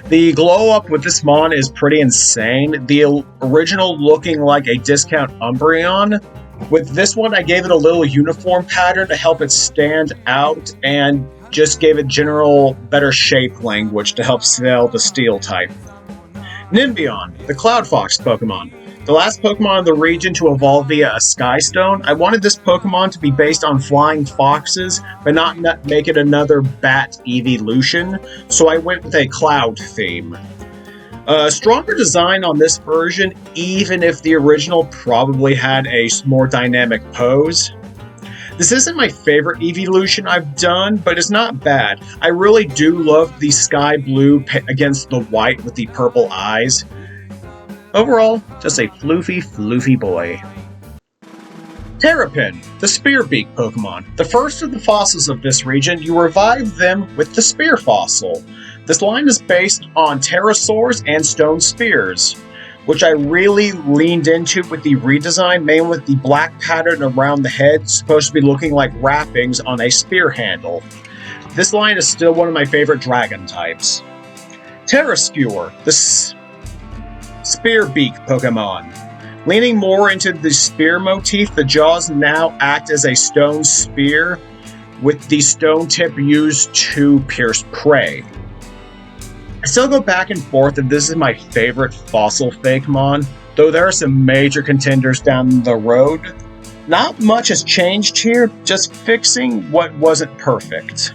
The glow up with this Mon is pretty insane. The original looking like a discount Umbreon. With this one, I gave it a little uniform pattern to help it stand out and just gave it general better shape language to help sell the steel type. Nimbion, the Cloud Fox Pokemon. The last Pokemon in the region to evolve via a Sky Stone. I wanted this Pokemon to be based on flying foxes, but not make it another bat evolution, so I went with a cloud theme. Stronger design on this version, even if the original probably had a more dynamic pose. This isn't my favorite evolution I've done, but it's not bad. I really do love the sky blue against the white with the purple eyes. Overall, just a floofy boy. Terrapin, the Spearbeak Pokemon. The first of the fossils of this region, you revive them with the Spear Fossil. This line is based on pterosaurs and stone spears, which I really leaned into with the redesign, mainly with the black pattern around the head, supposed to be looking like wrappings on a spear handle. This line is still one of my favorite dragon types. Terraskewer, the Spearbeak Pokemon. Leaning more into the spear motif, the jaws now act as a stone spear, with the stone tip used to pierce prey. I still go back and forth if this is my favorite fossil fakemon, though there are some major contenders down the road. Not much has changed here, just fixing what wasn't perfect.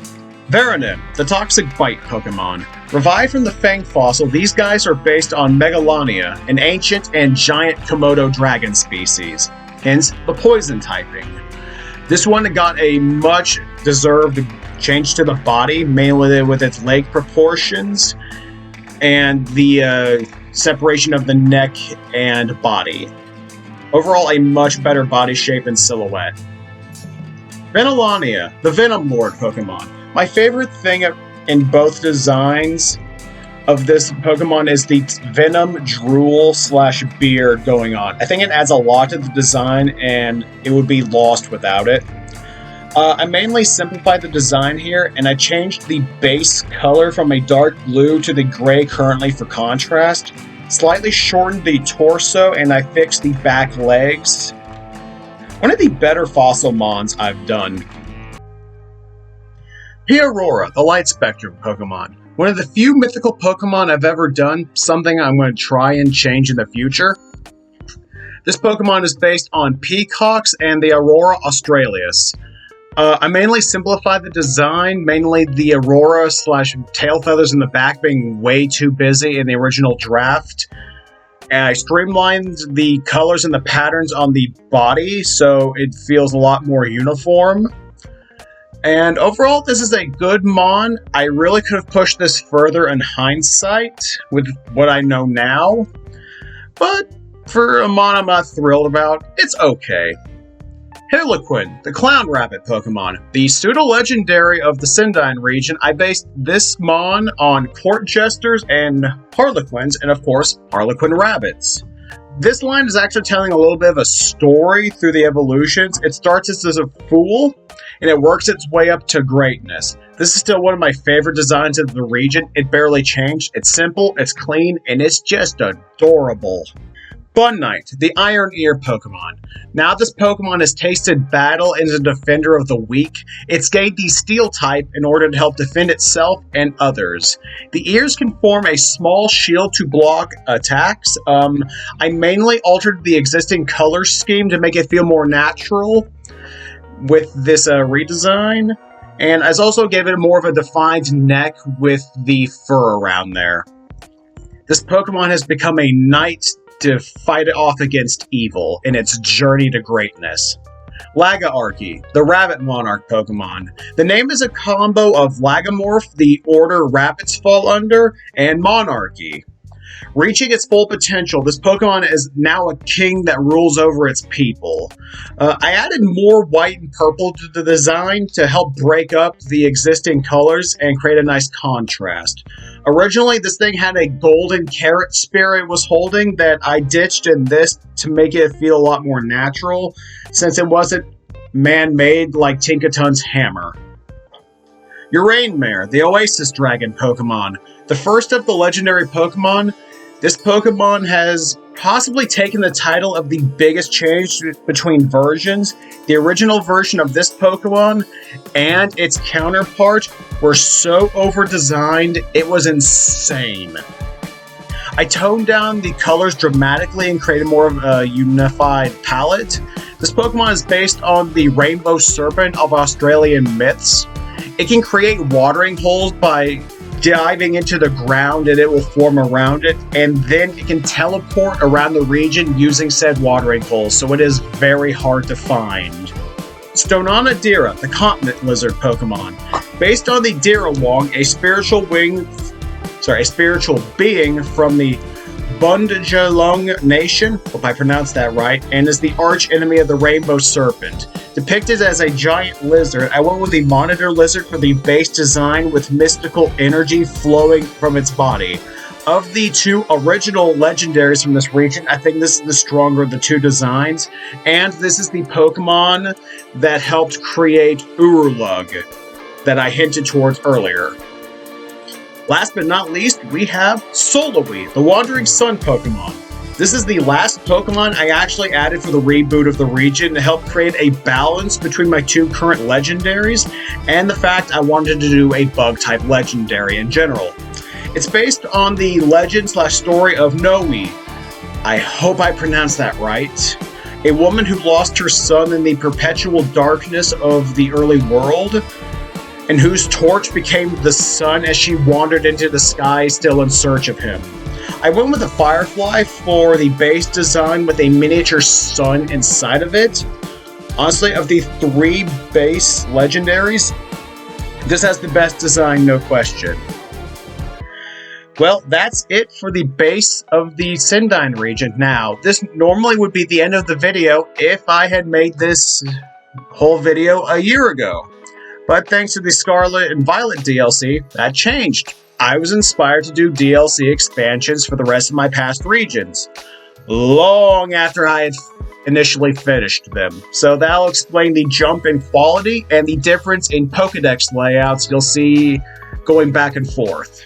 Veranim, the Toxic Bite Pokemon. Revived from the Fang fossil, these guys are based on Megalania, an ancient and giant Komodo dragon species, hence the poison typing. This one got a much deserved change to the body, mainly with its leg proportions and the separation of the neck and body. Overall, a much better body shape and silhouette. Venilania, the Venom Lord Pokemon. My favorite thing in both designs of this Pokemon is the Venom drool / beard going on. I think it adds a lot to the design and it would be lost without it. I mainly simplified the design here, and I changed the base color from a dark blue to the gray currently for contrast, slightly shortened the torso, and I fixed the back legs. One of the better fossil mons I've done. Aurora, the Light Spectrum Pokemon. One of the few mythical Pokemon I've ever done, something I'm going to try and change in the future. This Pokemon is based on peacocks and the Aurora australis. I mainly simplified the design, mainly the Aurora / tail feathers in the back being way too busy in the original draft. And I streamlined the colors and the patterns on the body so it feels a lot more uniform. And overall, this is a good mon. I really could have pushed this further in hindsight with what I know now. But for a mon I'm not thrilled about, it's okay. Harlequin, the clown rabbit Pokemon. The Pseudo Legendary of the Sydine region, I based this mon on court jesters and harlequins, and of course, harlequin rabbits. This line is actually telling a little bit of a story through the evolutions. It starts as a fool, and it works its way up to greatness. This is still one of my favorite designs of the region. It barely changed. It's simple, it's clean, and it's just adorable. Bun Knight, the Iron Ear Pokemon. Now this Pokemon has tasted battle and is a defender of the weak. It's gained the Steel type in order to help defend itself and others. The ears can form a small shield to block attacks. I mainly altered the existing color scheme to make it feel more natural with this redesign. And I also gave it more of a defined neck with the fur around there. This Pokemon has become a knight to fight it off against evil in its journey to greatness. Lagaarchy, the Rabbit Monarch Pokemon. The name is a combo of Lagomorph, the order rabbits fall under, and Monarchy. Reaching its full potential, this Pokemon is now a king that rules over its people. I added more white and purple to the design to help break up the existing colors and create a nice contrast. Originally, this thing had a golden carrot spear it was holding that I ditched in this to make it feel a lot more natural, since it wasn't man-made like Tinkaton's hammer. Urainmare, the Oasis Dragon Pokemon. The first of the legendary Pokemon, this Pokemon has possibly taken the title of the biggest change between versions. The original version of this Pokemon and its counterpart were so over-designed, it was insane. I toned down the colors dramatically and created more of a unified palette. This Pokemon is based on the Rainbow Serpent of Australian myths. It can create watering holes by diving into the ground and it will form around it, and then it can teleport around the region using said watering holes, so it is very hard to find. Stonanadira, the continent lizard Pokemon. Based on the Dirawong, a spiritual being from the Bundajalung Nation, hope I pronounced that right, and is the arch enemy of the Rainbow Serpent. Depicted as a giant lizard, I went with the Monitor Lizard for the base design with mystical energy flowing from its body. Of the two original legendaries from this region, I think this is the stronger of the two designs, and this is the Pokemon that helped create Urulug that I hinted towards earlier. Last but not least, we have Soloui, the Wandering Sun Pokemon. This is the last Pokemon I actually added for the reboot of the region to help create a balance between my two current legendaries and the fact I wanted to do a bug-type legendary in general. It's based on the legend/story of Noe. I hope I pronounced that right. A woman who lost her son in the perpetual darkness of the early world, and whose torch became the sun as she wandered into the sky still in search of him. I went with a Firefly for the base design with a miniature sun inside of it. Honestly, of the three base legendaries, this has the best design, no question. Well, that's it for the base of the Sydine region. Now, this normally would be the end of the video if I had made this whole video a year ago. But thanks to the Scarlet and Violet DLC, that changed. I was inspired to do DLC expansions for the rest of my past regions, long after I had initially finished them. So that'll explain the jump in quality and the difference in Pokedex layouts you'll see going back and forth.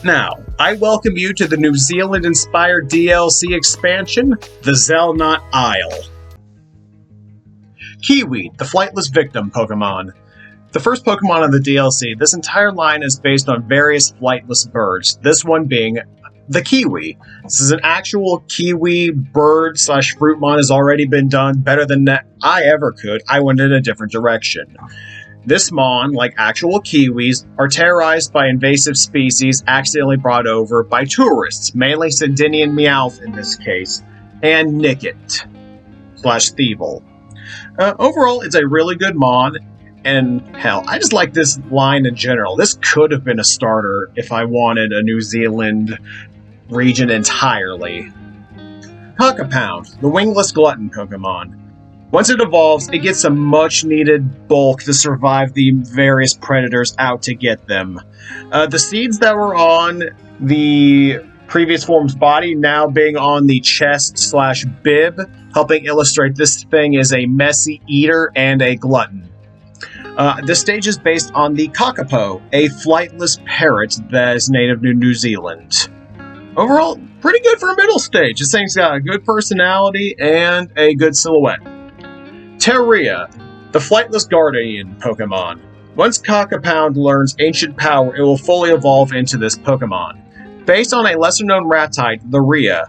Now, I welcome you to the New Zealand-inspired DLC expansion, the Zelnot Isle. Kiwi, the Flightless Victim Pokemon. The first Pokemon of the DLC, this entire line is based on various flightless birds, this one being the Kiwi. This is an actual Kiwi bird/fruitmon, has already been done better than I ever could. I went in a different direction. This mon, like actual Kiwis, are terrorized by invasive species accidentally brought over by tourists, mainly Sydine Meowth in this case, and Nickit / Thievul. Overall, it's a really good mon, and hell, I just like this line in general. This could have been a starter if I wanted a New Zealand region entirely. Cockapound, the wingless glutton Pokemon. Once it evolves, it gets some much-needed bulk to survive the various predators out to get them. The seeds that were on the previous form's body now being on the chest / bib, helping illustrate this thing is a messy eater and a glutton. This stage is based on the kakapo, a flightless parrot that is native to New Zealand. Overall, pretty good for a middle stage. This thing's got a good personality and a good silhouette. Terria, the flightless guardian Pokemon. Once Cockapound learns ancient power, it will fully evolve into this Pokemon. Based on a lesser-known rat type, the Rhea.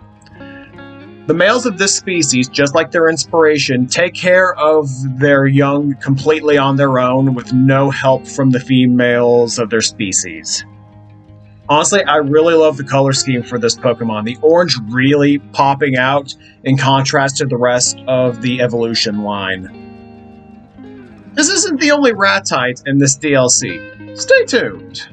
The males of this species, just like their inspiration, take care of their young completely on their own with no help from the females of their species. Honestly, I really love the color scheme for this Pokemon. The orange really popping out in contrast to the rest of the evolution line. This isn't the only rat type in this DLC. Stay tuned!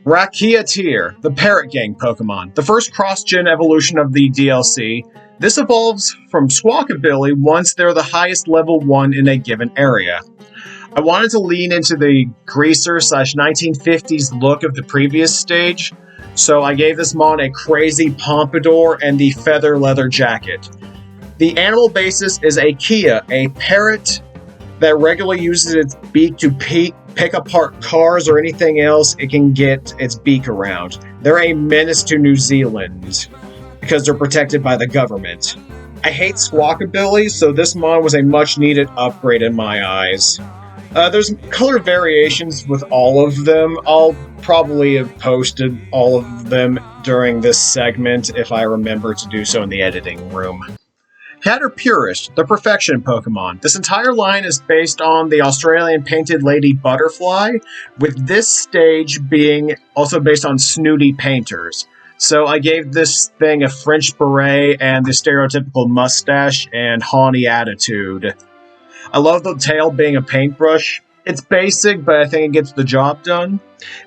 Rakiatir, the Parrot Gang Pokemon. The first cross-gen evolution of the DLC. This evolves from Squawkabilly once they're the highest level 1 in a given area. I wanted to lean into the greaser / 1950s look of the previous stage, so I gave this mon a crazy pompadour and the feather leather jacket. The animal basis is a Kia, a parrot that regularly uses its beak to pick apart cars or anything else it can get its beak around. They're a menace to New Zealand because they're protected by the government. I hate Squawkabilly, so this mon was a much-needed upgrade in my eyes. There's color variations with all of them. I'll probably have posted all of them during this segment if I remember to do so in the editing room. Caterpurist, the Perfection Pokemon. This entire line is based on the Australian Painted Lady Butterfly, with this stage being also based on snooty painters. So I gave this thing a French beret and the stereotypical mustache and haughty attitude. I love the tail being a paintbrush. It's basic, but I think it gets the job done.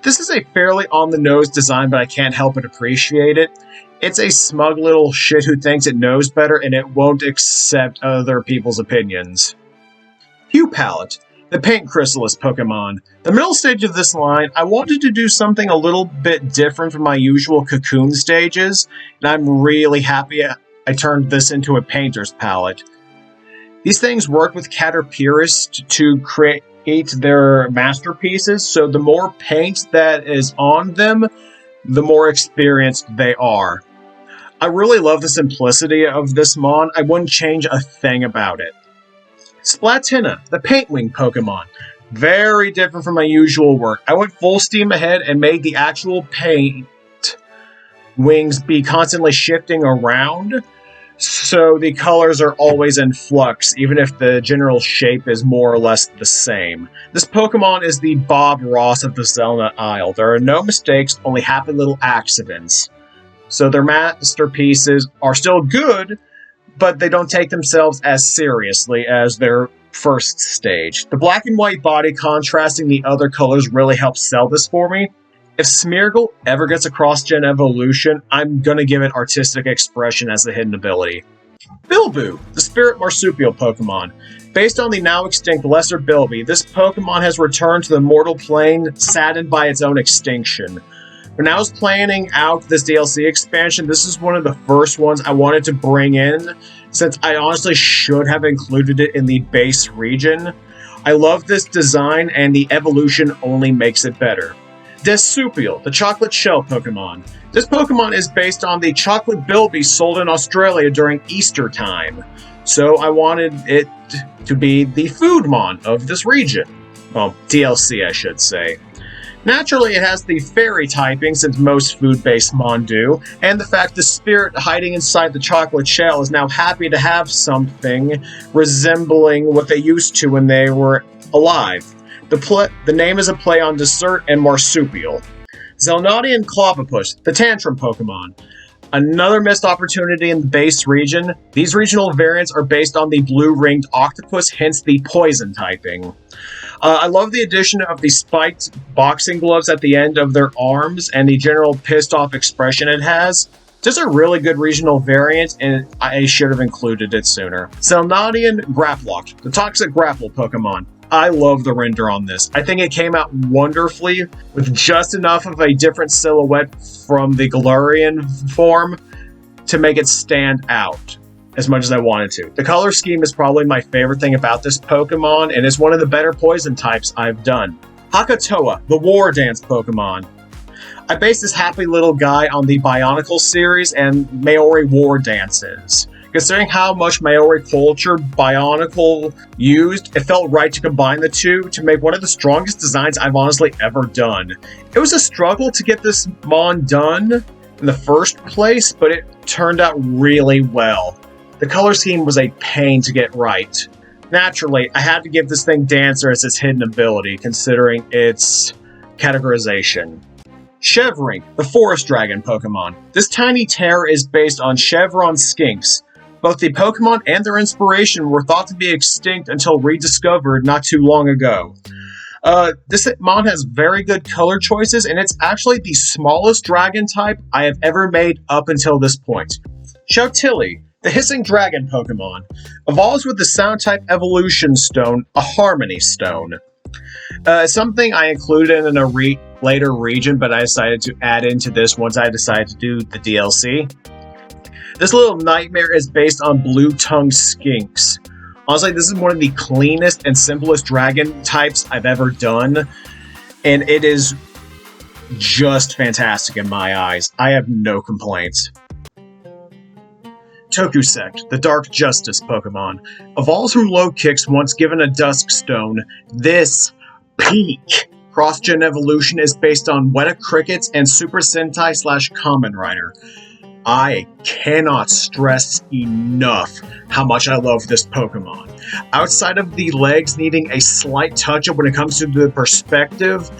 This is a fairly on-the-nose design, but I can't help but appreciate it. It's a smug little shit who thinks it knows better and it won't accept other people's opinions. Hue Palette, the Paint Chrysalis Pokemon. The middle stage of this line, I wanted to do something a little bit different from my usual Cocoon stages, and I'm really happy I turned this into a painter's palette. These things work with Caterpurist to create their masterpieces, so the more paint that is on them, the more experienced they are. I really love the simplicity of this mon. I wouldn't change a thing about it. Splatina, the Paintwing Pokemon. Very different from my usual work. I went full steam ahead and made the actual paint wings be constantly shifting around, so the colors are always in flux, even if the general shape is more or less the same. This Pokemon is the Bob Ross of the Zelnot Isle. There are no mistakes, only happy little accidents. So their masterpieces are still good, but they don't take themselves as seriously as their first stage. The black and white body contrasting the other colors really helps sell this for me. If Smeargle ever gets a cross-gen evolution, I'm gonna give it artistic expression as the hidden ability. Bilbu, the Spirit Marsupial Pokemon. Based on the now extinct Lesser Bilby, this Pokemon has returned to the mortal plane, saddened by its own extinction. When I was planning out this DLC expansion, this is one of the first ones I wanted to bring in, since I honestly should have included it in the base region. I love this design, and the evolution only makes it better. Desupial, the Chocolate Shell Pokemon. This Pokemon is based on the Chocolate Bilby sold in Australia during Easter time, so I wanted it to be the Foodmon of this region. Well, DLC I should say. Naturally, it has the fairy typing, since most food-based mon do, and the fact the spirit hiding inside the chocolate shell is now happy to have something resembling what they used to when they were alive. The name is a play on dessert and marsupial. Zelnot Clobopus, the tantrum Pokemon. Another missed opportunity in the base region. These regional variants are based on the blue-ringed octopus, hence the poison typing. I love the addition of the spiked boxing gloves at the end of their arms and the general pissed-off expression it has. Just a really good regional variant, and I should have included it sooner. Zelnot Grapploct, the toxic grapple Pokemon. I love the render on this. I think it came out wonderfully with just enough of a different silhouette from the Galarian form to make it stand out as much as I wanted to. The color scheme is probably my favorite thing about this Pokemon, and it's one of the better poison types I've done. Hakatoa, the War Dance Pokemon. I based this happy little guy on the Bionicle series and Maori War Dances. Considering how much Maori culture Bionicle used, it felt right to combine the two to make one of the strongest designs I've honestly ever done. It was a struggle to get this Mon done in the first place, but it turned out really well. The color scheme was a pain to get right. Naturally, I had to give this thing Dancer as its hidden ability, considering its categorization. Chevron, the Forest Dragon Pokemon. This tiny terror is based on Chevron skinks. Both the Pokemon and their inspiration were thought to be extinct until rediscovered not too long ago. This Mon has very good color choices, and it's actually the smallest dragon type I have ever made up until this point. Chantilly, the Hissing Dragon Pokemon, evolves with the Sound type Evolution Stone, a Harmony Stone. Something I included in a later region, but I decided to add into this once I decided to do the DLC. This little nightmare is based on blue-tongued skinks. Honestly, this is one of the cleanest and simplest dragon types I've ever done, and it is just fantastic in my eyes. I have no complaints. Tokusect, the Dark Justice Pokemon, evolves from low kicks once given a Dusk Stone. This peak cross-gen evolution is based on Weta Crickets and Super Sentai / Kamen Rider. I cannot stress enough how much I love this Pokemon. Outside of the legs needing a slight touch-up when it comes to the perspective,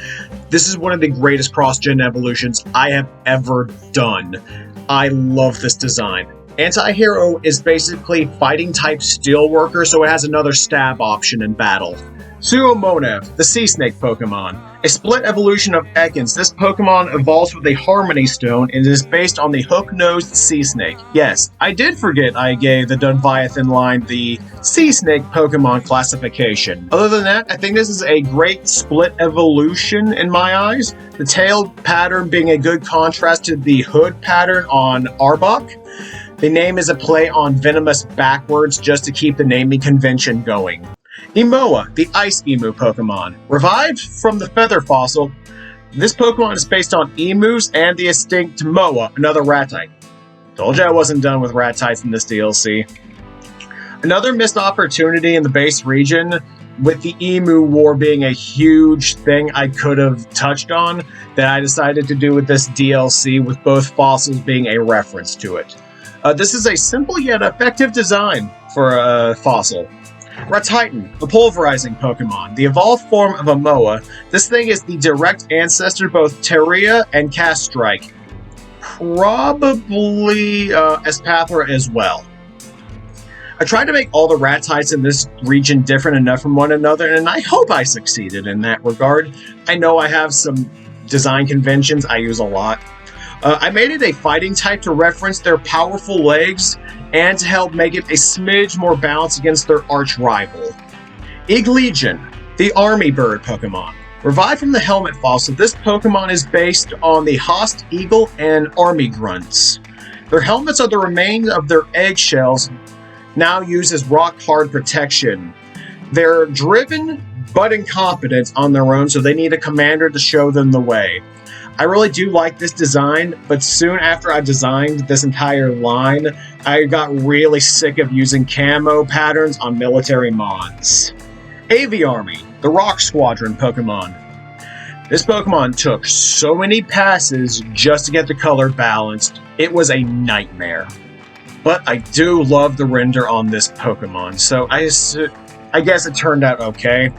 this is one of the greatest cross-gen evolutions I have ever done. I love this design. Anti-Hero is basically fighting-type Steelworker, so it has another stab option in battle. Suomonev, the Sea Snake Pokemon. A split evolution of Ekans, this Pokemon evolves with a Harmony Stone and is based on the hook-nosed Sea Snake. Yes, I did forget I gave the Dunviathan line the Sea Snake Pokemon classification. Other than that, I think this is a great split evolution in my eyes, the tail pattern being a good contrast to the hood pattern on Arbok. The name is a play on Venomous backwards just to keep the naming convention going. Emoa, the Ice Emu Pokemon. Revived from the Feather Fossil, this Pokemon is based on emus and the extinct Moa, another rat type. Told you I wasn't done with rat types in this DLC. Another missed opportunity in the base region, with the Emu War being a huge thing I could have touched on, that I decided to do with this DLC, with both fossils being a reference to it. This is a simple yet effective design for a fossil. Ratitan, the Pulverizing Pokemon, the evolved form of a Moa. This thing is the direct ancestor to both Teria and Castrike. Probably Espathra as well. I tried to make all the rat types in this region different enough from one another, and I hope I succeeded in that regard. I know I have some design conventions I use a lot. I made it a fighting type to reference their powerful legs and to help make it a smidge more balanced against their arch rival. Legion, the Army Bird Pokemon. Revived from the Helmet fossil, this Pokemon is based on the Host Eagle and Army Grunts. Their helmets are the remains of their eggshells, now used as rock-hard protection. They're driven but incompetent on their own, so they need a commander to show them the way. I really do like this design, but soon after I designed this entire line, I got really sick of using camo patterns on military mons. Aviarmy, the Rock Squadron Pokemon. This Pokemon took so many passes just to get the color balanced, it was a nightmare. But I do love the render on this Pokemon, so I guess it turned out okay.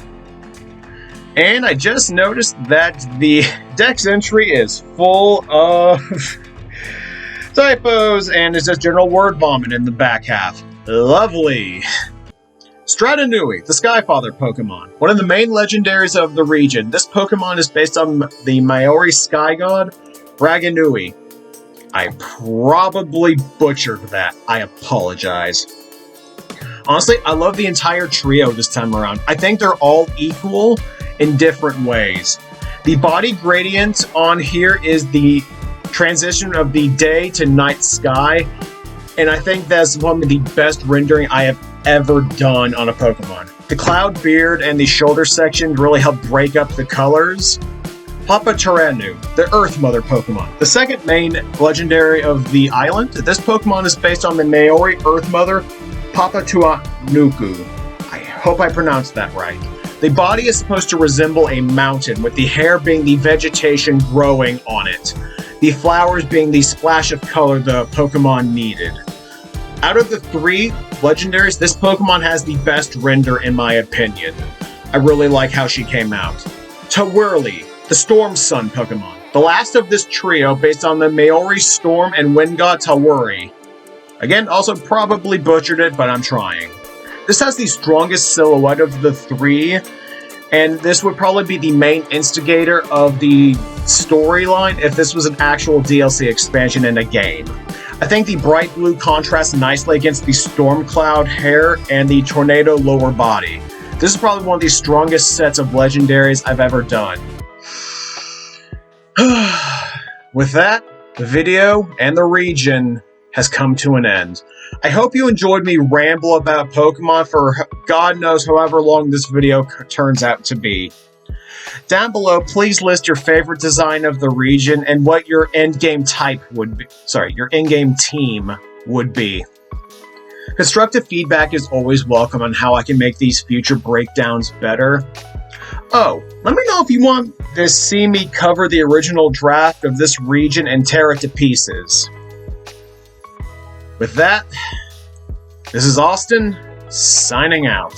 And I just noticed that the Dex entry is full of typos and is just general word vomit in the back half. Lovely. Stratanui, the Skyfather Pokemon. One of the main legendaries of the region. This Pokemon is based on the Maori sky god, Raganui. I probably butchered that. I apologize. Honestly, I love the entire trio this time around. I think they're all equal in different ways. The body gradient on here is the transition of the day to night sky, and I think that's one of the best rendering I have ever done on a Pokemon. The cloud beard and the shoulder section really help break up the colors. Papa Teranu, the Earth Mother Pokemon. The second main legendary of the island. This Pokemon is based on the Maori Earth Mother, Papa Tuanuku. I hope I pronounced that right. The body is supposed to resemble a mountain, with the hair being the vegetation growing on it. The flowers being the splash of color the Pokemon needed. Out of the three legendaries, this Pokemon has the best render in my opinion. I really like how she came out. Tawirly, the Storm Sun Pokemon. The last of this trio based on the Maori Storm and Wind God Tawiri. Again, also probably butchered it, but I'm trying. This has the strongest silhouette of the three, and this would probably be the main instigator of the storyline if this was an actual DLC expansion in a game. I think the bright blue contrasts nicely against the storm cloud hair and the tornado lower body. This is probably one of the strongest sets of legendaries I've ever done. With that, the video and the region has come to an end. I hope you enjoyed me ramble about Pokemon for God knows however long this video turns out to be. Down below, please list your favorite design of the region and what your endgame type would be. Your in-game team would be. Constructive feedback is always welcome on how I can make these future breakdowns better. Oh, let me know if you want to see me cover the original draft of this region and tear it to pieces. With that, this is Austin, signing out.